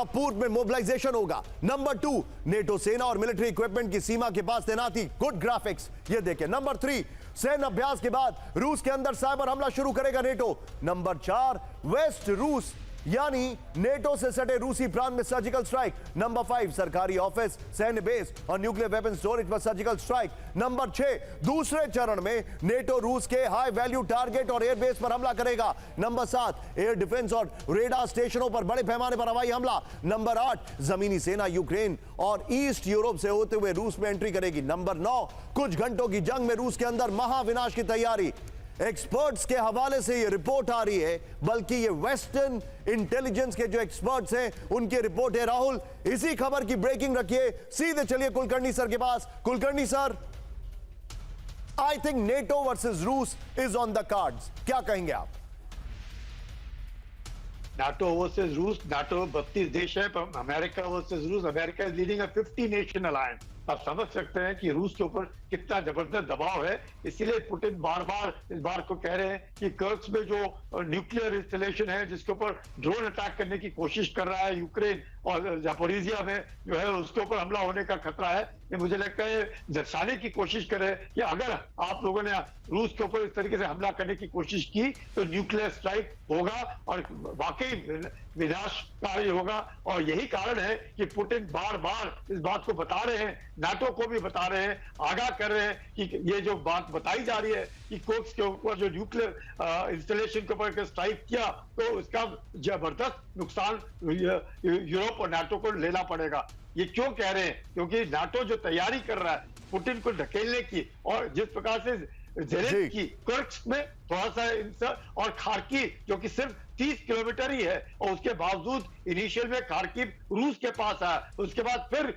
[SPEAKER 1] पूर्व में मोबिलाइजेशन होगा। नंबर 2, नेटो सेना और मिलिट्री इक्विपमेंट की सीमा के पास तैनाती। गुड ग्राफिक्स, ये देखिए। नंबर 3, सैन्य अभ्यास के बाद रूस के अंदर साइबर हमला शुरू करेगा नेटो। नंबर 4, वेस्ट रूस यानी नेटो से सटे रूसी प्रांत में सर्जिकल स्ट्राइक। नंबर 5, सरकारी ऑफिस, सैन्य बेस और न्यूक्लियर वेपन स्टोरेज पर सर्जिकल स्ट्राइक। नंबर 6, दूसरे चरण में नेटो रूस के हाई वैल्यू टारगेट और एयरबेस पर हमला करेगा। नंबर 7, एयर डिफेंस और रेडार स्टेशनों पर बड़े पैमाने पर हवाई हमला। नंबर 8, जमीनी सेना यूक्रेन और ईस्ट यूरोप से होते हुए रूस में एंट्री करेगी। नंबर 9, कुछ घंटों की जंग में रूस के अंदर महाविनाश की तैयारी। एक्सपर्ट्स के हवाले से ये रिपोर्ट आ रही है, बल्कि ये वेस्टर्न इंटेलिजेंस के जो एक्सपर्ट्स हैं उनकी रिपोर्ट है। राहुल, इसी खबर की ब्रेकिंग रखिए, सीधे चलिए कुलकर्णी सर के पास। Kulkarni sir, I think NATO versus रूस इज ऑन द कार्ड्स, क्या कहेंगे आप?
[SPEAKER 2] नाटो वर्सेस रूस, नाटो 32 देश है, पर अमेरिका वर्सेस रूस, America is leading a 50 nation alliance. आप समझ सकते हैं कि रूस के ऊपर कितना जबरदस्त दबाव है। इसीलिए पुतिन बार बार इस बात को कह रहे हैं कि कर्स्क में जो न्यूक्लियर इंस्टॉलेशन है, जिसके ऊपर ड्रोन अटैक करने की कोशिश कर रहा है यूक्रेन, और जापोरिजिया में जो है उसके ऊपर हमला होने का खतरा है। ये मुझे लगता है दर्शाने की कोशिश करे कि अगर आप लोगों ने रूस के ऊपर इस तरीके से हमला करने की कोशिश की तो न्यूक्लियर स्ट्राइक होगा और वाकई विनाशकारी होगा। और यही कारण है कि पुतिन बार बार इस बात को बता रहे हैं, नाटो को भी बता रहे हैं, आगाह कर रहे हैं कि ये जो बात बताई जा रही है कि कोर्स के ऊपर जो न्यूक्लियर इंस्टॉलेशन के ऊपर स्ट्राइक किया तो उसका जबरदस्त नुकसान यूरोप और नाटो को लेना पड़ेगा। ये क्यों कह रहे हैं? क्योंकि नाटो जो तैयारी कर रहा है पुतिन को ढकेलने की, और जिस प्रकार से ज़ेलेंस्की कुर्स्क में थोड़ा सा और खार्किव जो कि सिर्फ 30 किलोमीटर ही है, और उसके बावजूद इनिशियल में खार्किव रूस के पास आया, उसके बाद फिर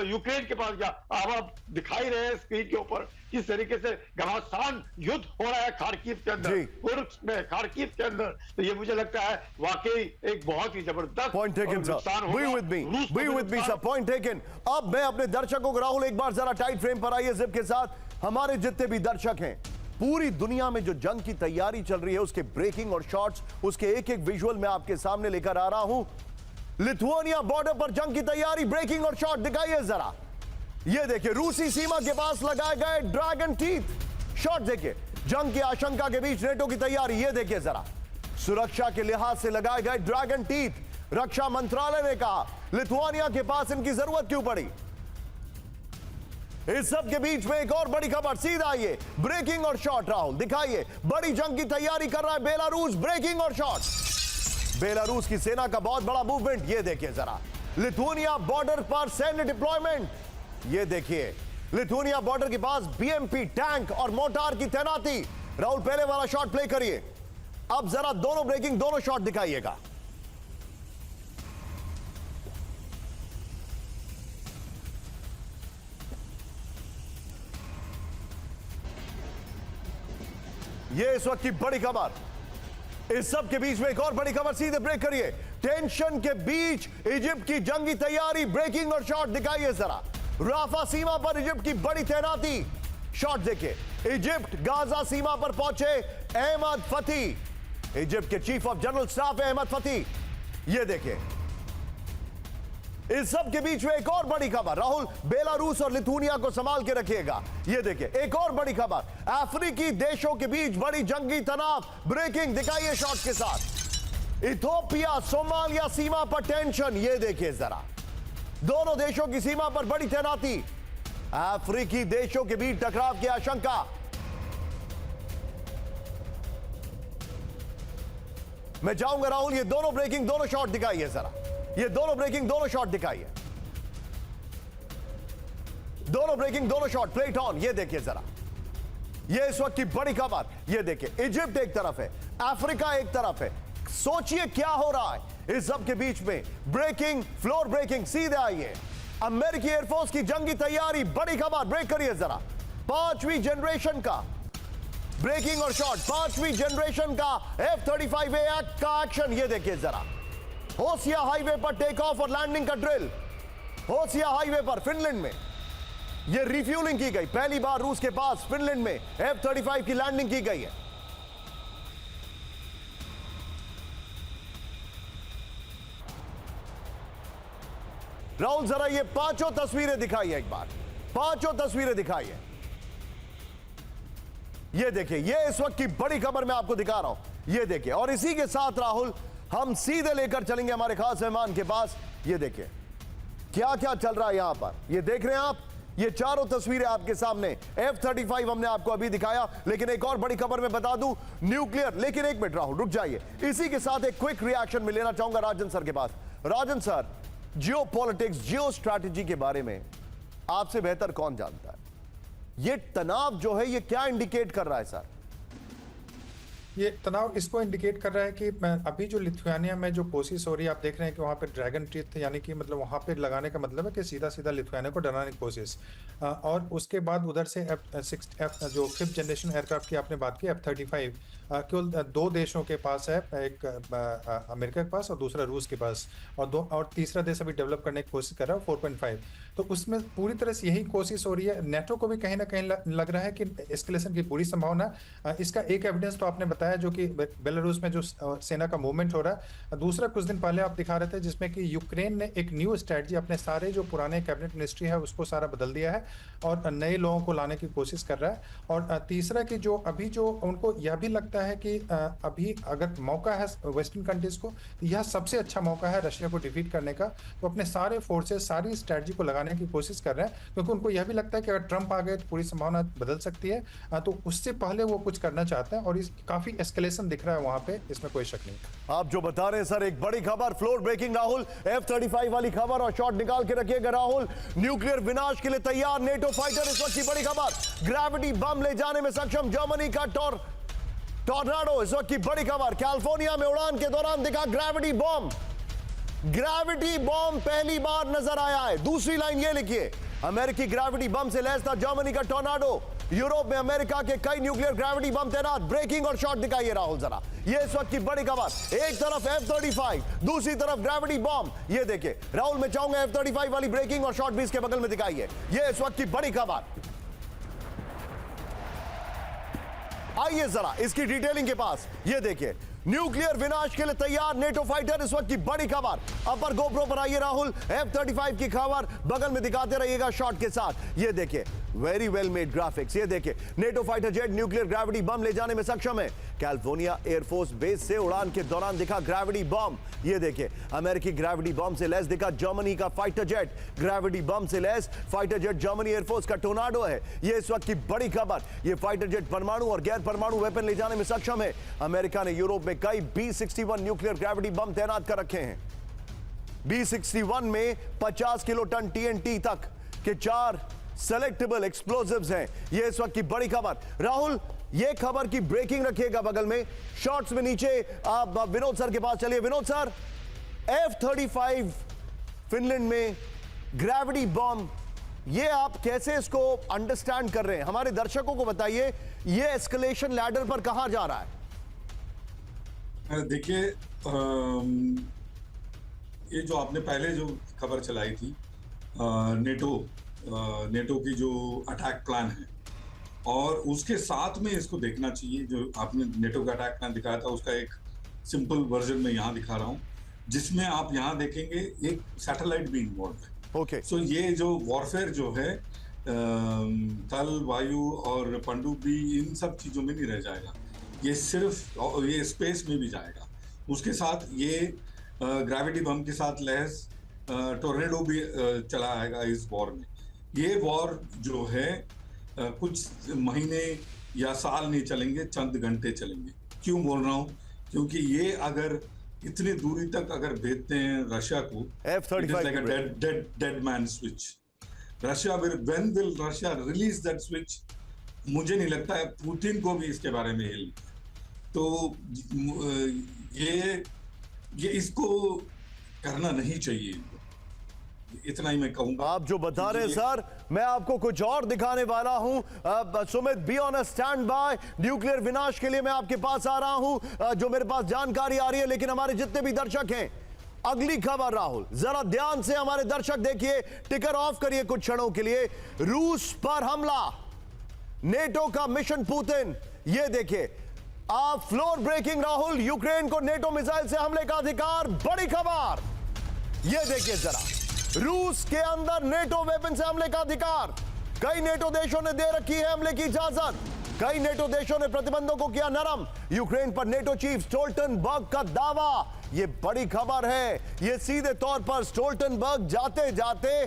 [SPEAKER 2] यूक्रेन के पास गया। अब आप दिखाई रहे हैं स्क्रीन के ऊपर किस तरीके से घमासान युद्ध हो रहा है खार्किव के अंदर, कुर्स्क में, खार्किव के अंदर। तो ये मुझे लगता है वाकई एक बहुत ही जबरदस्त
[SPEAKER 1] point taken sir, be with me sir, point taken. अब मैं अपने दर्शकों को, राहुल एक बार जरा टाइट फ्रेम पर आइए जिप के साथ। हमारे जितने भी दर्शक हैं, पूरी दुनिया में जो जंग की तैयारी चल रही है उसके ब्रेकिंग और शॉट्स, उसके एक एक विजुअल मैं आपके सामने लेकर आ रहा हूं। लिथुआनिया बॉर्डर पर जंग की तैयारी, ब्रेकिंग और शॉट दिखाइए जरा। ये देखिए रूसी सीमा के पास लगाए गए ड्रैगन टीथ शॉट, देखिए जंग की आशंका के बीच नेटो की तैयारी। ये देखिए जरा सुरक्षा के लिहाज से लगाए गए ड्रैगन टीथ। रक्षा मंत्रालय ने कहा लिथुआनिया के पास इनकी जरूरत क्यों पड़ी। इस सब के बीच में एक और बड़ी खबर, सीधा आइए ब्रेकिंग और शॉट। राहुल दिखाइए, बड़ी जंग की तैयारी कर रहा है बेलारूस, ब्रेकिंग और शॉट। बेलारूस की सेना का बहुत बड़ा मूवमेंट, ये देखिए जरा। लिथुआनिया बॉर्डर पर सैन्य डिप्लॉयमेंट, ये देखिए लिथुआनिया बॉर्डर के पास बीएमपी टैंक और मोर्टार की तैनाती। राहुल पहले वाला शॉट प्ले करिए, अब जरा दोनों ब्रेकिंग दोनों शॉट दिखाइएगा। ये इस वक्त की बड़ी खबर। इस सब के बीच में एक और बड़ी खबर, सीधे ब्रेक करिए। टेंशन के बीच इजिप्ट की जंगी तैयारी, ब्रेकिंग और शॉट दिखाइए जरा। राफा सीमा पर इजिप्ट की बड़ी तैनाती, शॉट देखिए। इजिप्ट गाजा सीमा पर पहुंचे अहमद फती, इजिप्ट के चीफ ऑफ जनरल स्टाफ है अहमद फती। ये देखिए इस सब के बीच में एक और बड़ी खबर, राहुल बेलारूस और लिथुआनिया को संभाल के रखिएगा। ये देखिए एक और बड़ी खबर, अफ्रीकी देशों के बीच बड़ी जंगी तनाव, ब्रेकिंग दिखाइए शॉट के साथ। इथियोपिया सोमालिया सीमा पर टेंशन, ये देखिए जरा दोनों देशों की सीमा पर बड़ी तैनाती, अफ्रीकी देशों के बीच टकराव की आशंका। मैं चाहूंगा राहुल ये दोनों ब्रेकिंग दोनों शॉट दिखाइए जरा, ये दोनों ब्रेकिंग दोनों शॉट दिखाइए, दोनों ब्रेकिंग दोनों शॉट प्लेट ऑन। ये देखिए जरा, ये इस वक्त की बड़ी खबर। ये देखिए इजिप्ट एक तरफ है, अफ्रीका एक तरफ है, सोचिए क्या हो रहा है इस सब के बीच में। ब्रेकिंग, फ्लोर ब्रेकिंग, सीधे आइए। अमेरिकी एयरफोर्स की जंगी तैयारी, बड़ी खबर, ब्रेक करिए जरा। 5वीं जनरेशन का ब्रेकिंग और शॉट, 5वीं जनरेशन का F-35A का एक्शन, ये देखिए जरा। होसिया हाईवे पर टेक ऑफ और लैंडिंग का ड्रिल, होसिया हाईवे पर फिनलैंड में यह रिफ्यूलिंग की गई। पहली बार रूस के पास फिनलैंड में F-35 की लैंडिंग की गई है। राहुल जरा ये पांचों तस्वीरें दिखाइए एक बार, पांचों तस्वीरें दिखाइए। ये देखिए, ये इस वक्त की बड़ी खबर मैं आपको दिखा रहा हूं, ये देखिए। और इसी के साथ राहुल हम सीधे लेकर चलेंगे हमारे खास मेहमान के पास। ये देखिए क्या क्या चल रहा है यहां पर, ये देख रहे हैं आप, ये चारों तस्वीरें आपके सामने। F-35 हमने आपको अभी दिखाया, लेकिन एक और बड़ी खबर मैं बता दूं, न्यूक्लियर। लेकिन एक मिनट राहुल रुक जाइए, इसी के साथ एक क्विक रिएक्शन में लेना चाहूंगा राजन सर के पास। राजन सर, जियो पॉलिटिक्स, जियो स्ट्रैटेजी के बारे में आपसे बेहतर कौन जानता है? ये तनाव जो है ये क्या इंडिकेट कर रहा है सर?
[SPEAKER 5] ये तनाव इसको इंडिकेट कर रहा है कि अभी जो लिथुआनिया में जो कोशिश हो रही है, आप देख रहे हैं कि वहाँ पे ड्रैगन टीथ, यानी कि मतलब वहाँ पे लगाने का मतलब है कि सीधा सीधा लिथुआनिया को डराने की कोशिश। और उसके बाद उधर से F जो 5th जनरेशन एयरक्राफ्ट की आपने बात की, F-35 केवल 2 देशों के पास है, एक अमेरिका के पास और दूसरा रूस के पास, और तीसरा देश अभी डेवलप करने की कोशिश कर रहा है 4.5। तो उसमें पूरी तरह से यही कोशिश हो रही है। नेटो को भी कहीं ना कहीं लग रहा है कि एस्केलेशन की पूरी संभावना। इसका एक एविडेंस तो आपने बताया जो कि बेलारूस में जो सेना का मूवमेंट हो रहा है। दूसरा कुछ दिन पहले आप दिखा रहे थे जिसमें कि यूक्रेन ने एक न्यू स्ट्रेटजी, अपने सारे जो पुराने कैबिनेट मिनिस्ट्री है उसको सारा बदल दिया है और नए लोगों को लाने की कोशिश कर रहा है। और तीसरा कि जो अभी जो उनको यह भी लगता है कि अभी अगर मौका है वेस्टर्न कंट्रीज को, यह सबसे अच्छा मौका है रशिया को डिफीट करने का, तो अपने सारे फोर्सेस, सारी स्ट्रेटजी को लगाने की कोशिश कर रहे हैं, क्योंकि उनको यह भी लगता है कि अगर ट्रंप आ गए तो पूरी संभावना बदल सकती है। तो उससे पहले वो कुछ करना चाहते हैं और इस काफ़ी एस्केलेशन दिख रहा है वहां पे, इसमें कोई शक नहीं।
[SPEAKER 1] आप जो बता रहे हैं सर, एक बड़ी खबर, फ्लोर ब्रेकिंग राहुल, F-35 वाली खबर और शॉट निकाल के रखिएगा राहुल। न्यूक्लियर विनाश के लिए तैयार नेटो फाइटर, इस वक्त की बड़ी खबर। ग्रेविटी बम ले जाने में सक्षम जर्मनी का टॉर्नाडो, इस वक्त की बड़ी खबर। कैलिफोर्निया में उड़ान के दौरान दिखा ग्रेविटी बॉम्ब। ग्रेविटी बॉम्ब पहली बार नजर आया है। दूसरी लाइन ये लिखिए, अमेरिकी ग्रेविटी बम से लैस था जर्मनी का टॉर्नाडो। यूरोप में अमेरिका के कई न्यूक्लियर ग्रेविटी बम तैनात। ब्रेकिंग और शॉट दिखाइए राहुल जरा, ये इस वक्त की बड़ी खबर। एक तरफ F-35, दूसरी तरफ ग्रेविटी बॉम्ब। ये देखिए राहुल, मैं चाहूंगा F-35 वाली ब्रेकिंग और शॉट भी इसके बगल में दिखाइए। ये इस वक्त की बड़ी खबर। आइए जरा इसकी डिटेलिंग के पास। ये देखिए, न्यूक्लियर विनाश के लिए तैयार नेटो फाइटर, इस वक्त की बड़ी खबर। अपर गोप्रो पर आइए राहुल, F-35 की खबर बगल में दिखाते रहिएगा शॉट के साथ। ये देखिए, वेरी वेल मेड ग्राफिक्स। ये देखिए, NATO fighter jet nuclear gravity bomb ले जाने में सक्षम है। कैलिफोर्निया एयरफोर्स बेस से उड़ान के दौरान दिखा ग्रेविटी बम। ये देखिए, अमेरिकी ग्रेविटी बम से लैस दिखा जर्मनी का फाइटर जेट। ग्रेविटी बम से lace fighter jet Germany air force का टोर्नाडो है। ये इस वक्त की बड़ी खबर। ये फाइटर जेट परमाणु और गैर परमाणु वेपन ले जाने में सक्षम है। अमेरिका ने यूरोप में कई B-61 न्यूक्लियर ग्रेविटी बम तैनात कर रखे हैं। B-61 में 50 किलोटन TNT तक के 4 सेलेक्टेबल एक्सप्लोजिव्स हैं। ये इस वक्त की बड़ी खबर। राहुल, ये खबर की ब्रेकिंग रखिएगा बगल में। शॉट्स में नीचे आप विनोद सर के पास चलिए। विनोद सर, F-35 फिनलैंड में ग्रेविटी बॉम्ब, ये आप कैसे इसको अंडरस्टैंड कर रहे हैं? हमारे दर्शकों को बताइए, ये एस्केलेशन लैडर पर कहां जा रहा है?
[SPEAKER 4] देखिए, ये जो आपने पहले जो खबर चलाई थी, नेटो की जो अटैक प्लान है, और उसके साथ में इसको देखना चाहिए। जो आपने नेटो का अटैक प्लान दिखाया था, उसका एक सिंपल वर्जन में यहाँ दिखा रहा हूँ, जिसमें आप यहाँ देखेंगे एक सैटेलाइट भी इन्वॉल्व है।
[SPEAKER 1] ओके,
[SPEAKER 4] सो ये जो वॉरफेयर जो है, थल, वायु और पनडुब्बी, इन सब चीजों में नहीं रह जाएगा। ये सिर्फ ये स्पेस में भी जाएगा। उसके साथ ये ग्रेविटी बम के साथ लैस टोर्नेडो भी चला आएगा इस वॉर में। ये वॉर जो है कुछ महीने या साल नहीं चलेंगे, चंद घंटे चलेंगे। क्यों बोल रहा हूँ? क्योंकि ये अगर इतनी दूरी तक अगर भेजते हैं रशिया को,
[SPEAKER 1] F-35
[SPEAKER 4] dead man switch, Russia when will Russia release that switch? मुझे नहीं लगता है पुतिन को भी इसके बारे में हिल। तो ये इसको करना नहीं चाहिए। इतना ही मैं कहूंगा।
[SPEAKER 1] आप जो बता रहे हैं सर, मैं आपको कुछ और दिखाने वाला हूं। Sumit, be on a stand by. Nuclear विनाश के लिए मैं आपके पास आ रहा हूं, जो मेरे पास जानकारी आ रही है। लेकिन हमारे जितने भी दर्शक हैं, अगली खबर राहुल, जरा ध्यान से हमारे दर्शक देखिए, टिकर ऑफ करिए कुछ क्षणों के लिए। रूस पर हमला, नेटो का मिशन पुतिन। ये देखिए, आप फ्लोर ब्रेकिंग राहुल, यूक्रेन को नेटो मिसाइल से हमले का अधिकार, बड़ी खबर। ये देखिए जरा, रूस के अंदर नेटो वेपन से हमले का अधिकार। कई नेटो देशों ने दे रखी है हमले की इजाजत। कई नेटो देशों ने प्रतिबंधों को किया नरम। यूक्रेन पर नेटो चीफ स्टोल्टनबर्ग का दावा, यह बड़ी खबर है। यह सीधे तौर पर स्टोल्टनबर्ग जाते जाते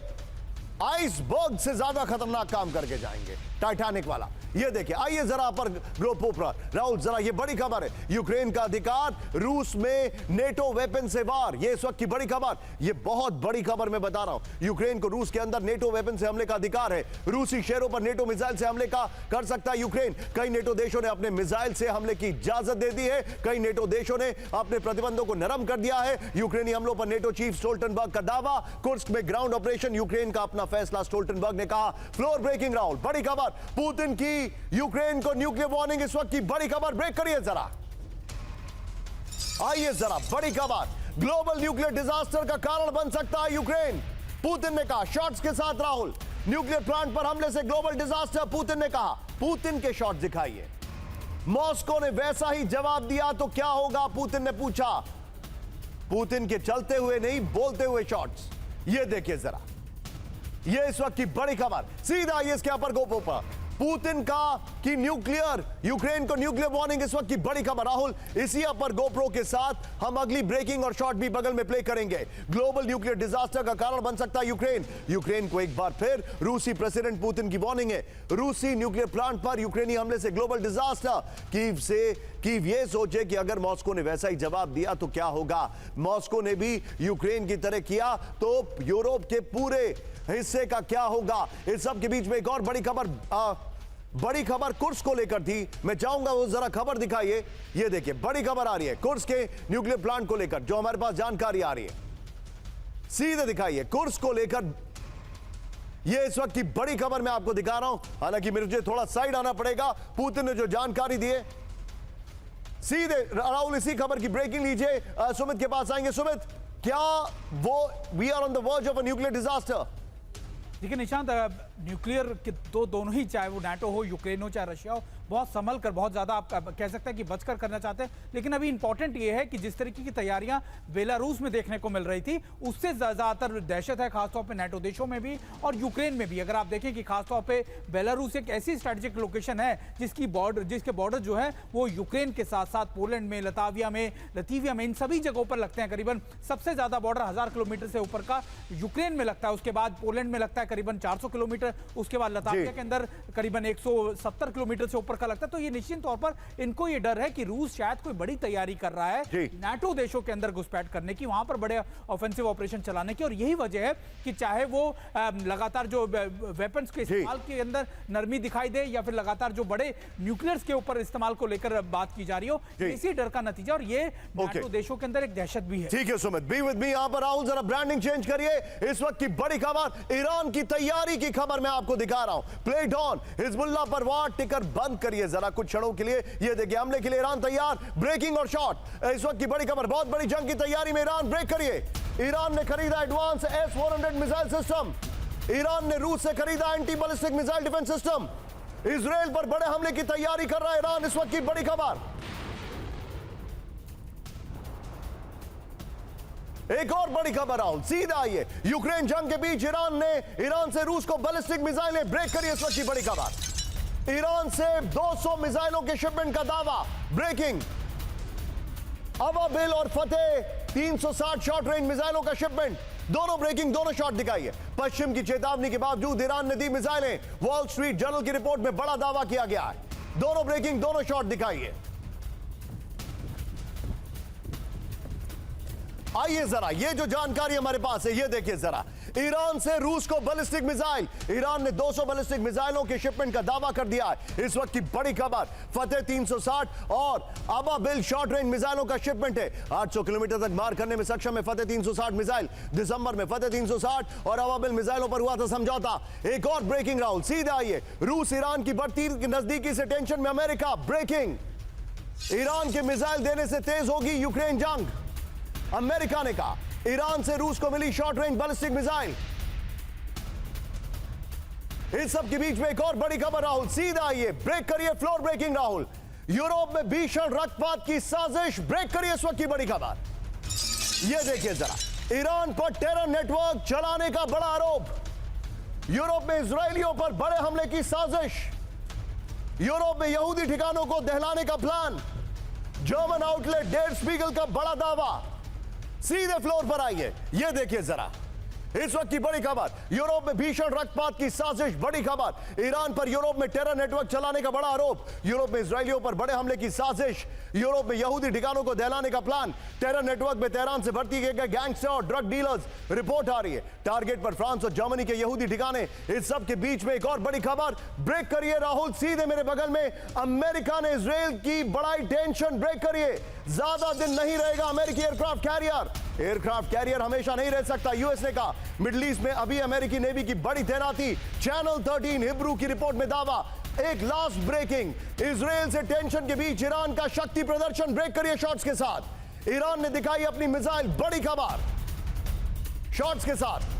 [SPEAKER 1] आइसबर्ग से ज्यादा खतरनाक काम करके जाएंगे, टाइटैनिक वाला। ये देखिए, आइए जरा पर ग्लोब पर राहुल, जरा ये बड़ी खबर है। यूक्रेन का अधिकार, रूस में नेटो वेपन से वार, ये इस वक्त की बड़ी खबर। ये बहुत बड़ी खबर मैं बता रहा हूं। यूक्रेन को रूस के अंदर नेटो वेपन से हमले का अधिकार है। रूसी शहरों पर नेटो मिसाइल से हमले का कर सकता है यूक्रेन। कई नेटो देशों ने अपने मिसाइल से हमले की इजाजत दे दी है। कई नेटो देशों ने अपने प्रतिबंधों को नरम कर दिया है। यूक्रेनी हमलों पर नेटो चीफ स्टोल्टनबर्ग का दावा, कुर्स्क में ग्राउंड ऑपरेशन, यूक्रेन का अपना फैसला, स्टोल्टनबर्ग ने कहा। फ्लोर ब्रेकिंग राहुल, बड़ी खबर, पुतिन की यूक्रेन को न्यूक्लियर वार्निंग, इस वक्त की बड़ी खबर। ब्रेक करिए जरा, आइए जरा, बड़ी खबर। ग्लोबल न्यूक्लियर डिजास्टर का कारण बन सकता है यूक्रेन, पुतिन ने कहा। शॉट्स के साथ राहुल, न्यूक्लियर प्लांट पर हमले से ग्लोबल डिजास्टर, पुतिन ने कहा। पुतिन के शॉट दिखाइए। मॉस्को ने वैसा ही जवाब दिया तो क्या होगा, पुतिन ने पूछा। पुतिन के चलते हुए नहीं, बोलते हुए शॉट्स। ये देखिए जरा, ये इस वक्त की बड़ी खबर। सीधा ये इसके अपर गोपो पर पुतिन का कि न्यूक्लियर यूक्रेन को न्यूक्लियर वार्निंग, इस वक्त की बड़ी खबर राहुल, इसी पर गोप्रो के साथ हम अगली ब्रेकिंग और शॉट भी बगल में प्ले करेंगे। ग्लोबल न्यूक्लियर डिजास्टर का कारण बन सकता है यूक्रेन को एक बार फिर रूसी प्रेसिडेंट पुतिन की वार्निंग है। रूसी न्यूक्लियर प्लांट पर यूक्रेनी हमले से ग्लोबल डिजास्टर। कीव ये सोचे कि अगर मॉस्को ने वैसा ही जवाब दिया तो क्या होगा। मॉस्को ने भी यूक्रेन की तरह किया तो यूरोप के पूरे हिस्से का क्या होगा। इस सब के बीच में एक और बड़ी खबर कुर्स्क को लेकर थी। मैं चाहूंगा वो जरा खबर दिखाइए। ये देखिए बड़ी खबर आ रही है कुर्स्क के न्यूक्लियर प्लांट को लेकर, जो हमारे पास जानकारी आ रही है सीधे दिखाइए कुर्स्क को लेकर। ये इस वक्त की बड़ी खबर मैं आपको दिखा रहा हूं, हालांकि मुझे थोड़ा साइड आना पड़ेगा। पुतिन ने जो जानकारी दी है सीधे राहुल, इसी खबर की ब्रेकिंग लीजिए। सुमित के पास आएंगे। सुमित, क्या वो we are on the verge of a nuclear disaster?
[SPEAKER 3] देखिए निशांत, न्यूक्लियर के दोनों ही, चाहे वो नाटो हो, यूक्रेन हो, चाहे रशिया हो, बहुत संभल कर, बहुत ज़्यादा आप कह सकते हैं कि बचकर करना चाहते हैं। लेकिन अभी इंपॉर्टेंट ये है कि जिस तरीके की तैयारियां बेलारूस में देखने को मिल रही थी, उससे ज़्यादातर दहशत है खासतौर पे नाटो देशों में भी और यूक्रेन में भी। अगर आप देखें कि खासतौर पे बेलारूस एक ऐसी स्ट्रेटेजिक लोकेशन है जिसके बॉर्डर जो है वो यूक्रेन के साथ साथ पोलैंड में, लताविया में, इन सभी जगहों पर लगते हैं। करीबन सबसे ज़्यादा बॉर्डर 1000 किलोमीटर से ऊपर का यूक्रेन में लगता है, उसके बाद पोलैंड में लगता है करीबन 400 किलोमीटर, उसके बाद लताविया के अंदर करीबन 170 किलोमीटर से ऊपर का लगता है। तो ये निश्चित तौर पर इनको ये डर है कि रूस शायद कोई बड़ी तैयारी कर रहा है नाटो देशों के अंदर घुसपैठ करने की, वहां पर बड़े ऑफेंसिव ऑपरेशन चलाने की। और यही वजह है कि चाहे वो लगातार जो वेपन्स के इस्तेमाल के अंदर नरमी दिखाई दे या फिर लगातार जो बड़े न्यूक्लियर्स के ऊपर इस्तेमाल को लेकर बात की जा रही हो, इसी डर का नतीजा। और ये नाटो देशों के अंदर एक दहशत भी है।
[SPEAKER 1] ठीक है सुमित, बी विद मी। यहां पर राहुल जरा ब्रांडिंग चेंज करिए। इस वक्त की बड़ी खबर, ईरान की तैयारी की खबर मैं आपको दिखा रहा हूं। Play it on. हिजबुल्लाह पर वार टिकर बंद करिए जरा कुछ क्षणों के लिए। ये देखिए हमले के लिए ईरान तैयार। ब्रेकिंग और शॉट। इस वक्त की बड़ी खबर, बहुत बड़ी जंग की तैयारी में ईरान। ब्रेक करिए। ईरान ने खरीदा advance S-400 missile system. Iran ने रूस से खरीदा anti ballistic missile defence system. Israel पर बड़े हमले की तैयारी कर रहा है ईरान। इस वक्त की बड़ी खबर। एक और बड़ी खबर राहुल, सीधा आइए। यूक्रेन जंग के बीच ईरान से रूस को बैलिस्टिक मिसाइलें। ब्रेक करिए इस वक्त की बड़ी खबर। ईरान से 200 मिसाइलों के शिपमेंट का दावा। ब्रेकिंग। अबाबिल और फतेह 360 शॉर्ट रेंज मिसाइलों का शिपमेंट। दोनों ब्रेकिंग, दोनों शॉट दिखाइए। पश्चिम की चेतावनी के बावजूद ईरान ने दी मिसाइलें। वॉल स्ट्रीट जर्नल की रिपोर्ट में बड़ा दावा किया गया है। दोनों ब्रेकिंग, दोनों शॉट दिखाइए। आइए जरा, ये जो जानकारी हमारे पास है ये देखिए जरा। ईरान से रूस को बैलिस्टिक मिसाइल। ईरान ने 200 बैलिस्टिक मिसाइलों के शिपमेंट का दावा कर दिया है। इस वक्त की बड़ी खबर, फतेह 360 और अबाबिल शॉर्ट रेंज मिसाइलों का शिपमेंट है। 800 किलोमीटर तक मार करने में सक्षम है फतेह 360 मिसाइल। दिसंबर में फतेह 360 और अबाबिल मिसाइलों पर हुआ था समझौता। एक और ब्रेकिंग राहुल, सीधे आइए। रूस ईरान की बढ़ती नजदीकी से टेंशन में अमेरिका। ब्रेकिंग। ईरान के मिसाइल देने से तेज होगी यूक्रेन जंग। अमेरिका ने कहा ईरान से रूस को मिली शॉर्ट रेंज बैलिस्टिक मिसाइल। इस सब के बीच में एक और बड़ी खबर राहुल, सीधा आइए। ब्रेक करिए, फ्लोर ब्रेकिंग राहुल। यूरोप में भीषण रक्तपात की साजिश। ब्रेक करिए इस वक्त की बड़ी खबर। यह देखिए जरा, ईरान पर टेरर नेटवर्क चलाने का बड़ा आरोप। यूरोप में इजरायलियों पर बड़े हमले की साजिश। यूरोप में यहूदी ठिकानों को दहलाने का plan. German outlet der Spiegel का बड़ा दावा। सीधे फ्लोर पर आइए, यह देखिए जरा। इस वक्त की बड़ी खबर, यूरोप में भीषण रक्तपात की साजिश। बड़ी खबर, ईरान पर यूरोप में टेरर नेटवर्क चलाने का बड़ा आरोप। यूरोप में इजरायलियों पर बड़े हमले की साजिश। यूरोप में यहूदी ठिकानों को दहलाने का प्लान। टेरर नेटवर्क में तेहरान से भर्ती किए गए गैंगस्टर और ड्रग डीलर्स। रिपोर्ट आ रही है टारगेट पर फ्रांस और जर्मनी के यहूदी ठिकाने। इस सब के बीच में एक और बड़ी खबर। ब्रेक करिए राहुल, सीधे मेरे बगल में। अमेरिका ने इजरायल की बढ़ाई टेंशन। ब्रेक करिए। ज्यादा दिन नहीं रहेगा अमेरिकी एयरक्राफ्ट कैरियर। एयरक्राफ्ट कैरियर हमेशा नहीं रह सकता, यूएस ने कहा। मिडिल ईस्ट में अभी अमेरिकी नेवी की बड़ी तैनाती। चैनल 13 हिब्रू की रिपोर्ट में दावा। एक लास्ट ब्रेकिंग, इजरायल से टेंशन के बीच ईरान का शक्ति प्रदर्शन। ब्रेक करिए शॉट्स के साथ। ईरान ने दिखाई अपनी मिसाइल। बड़ी खबर शॉट्स के साथ।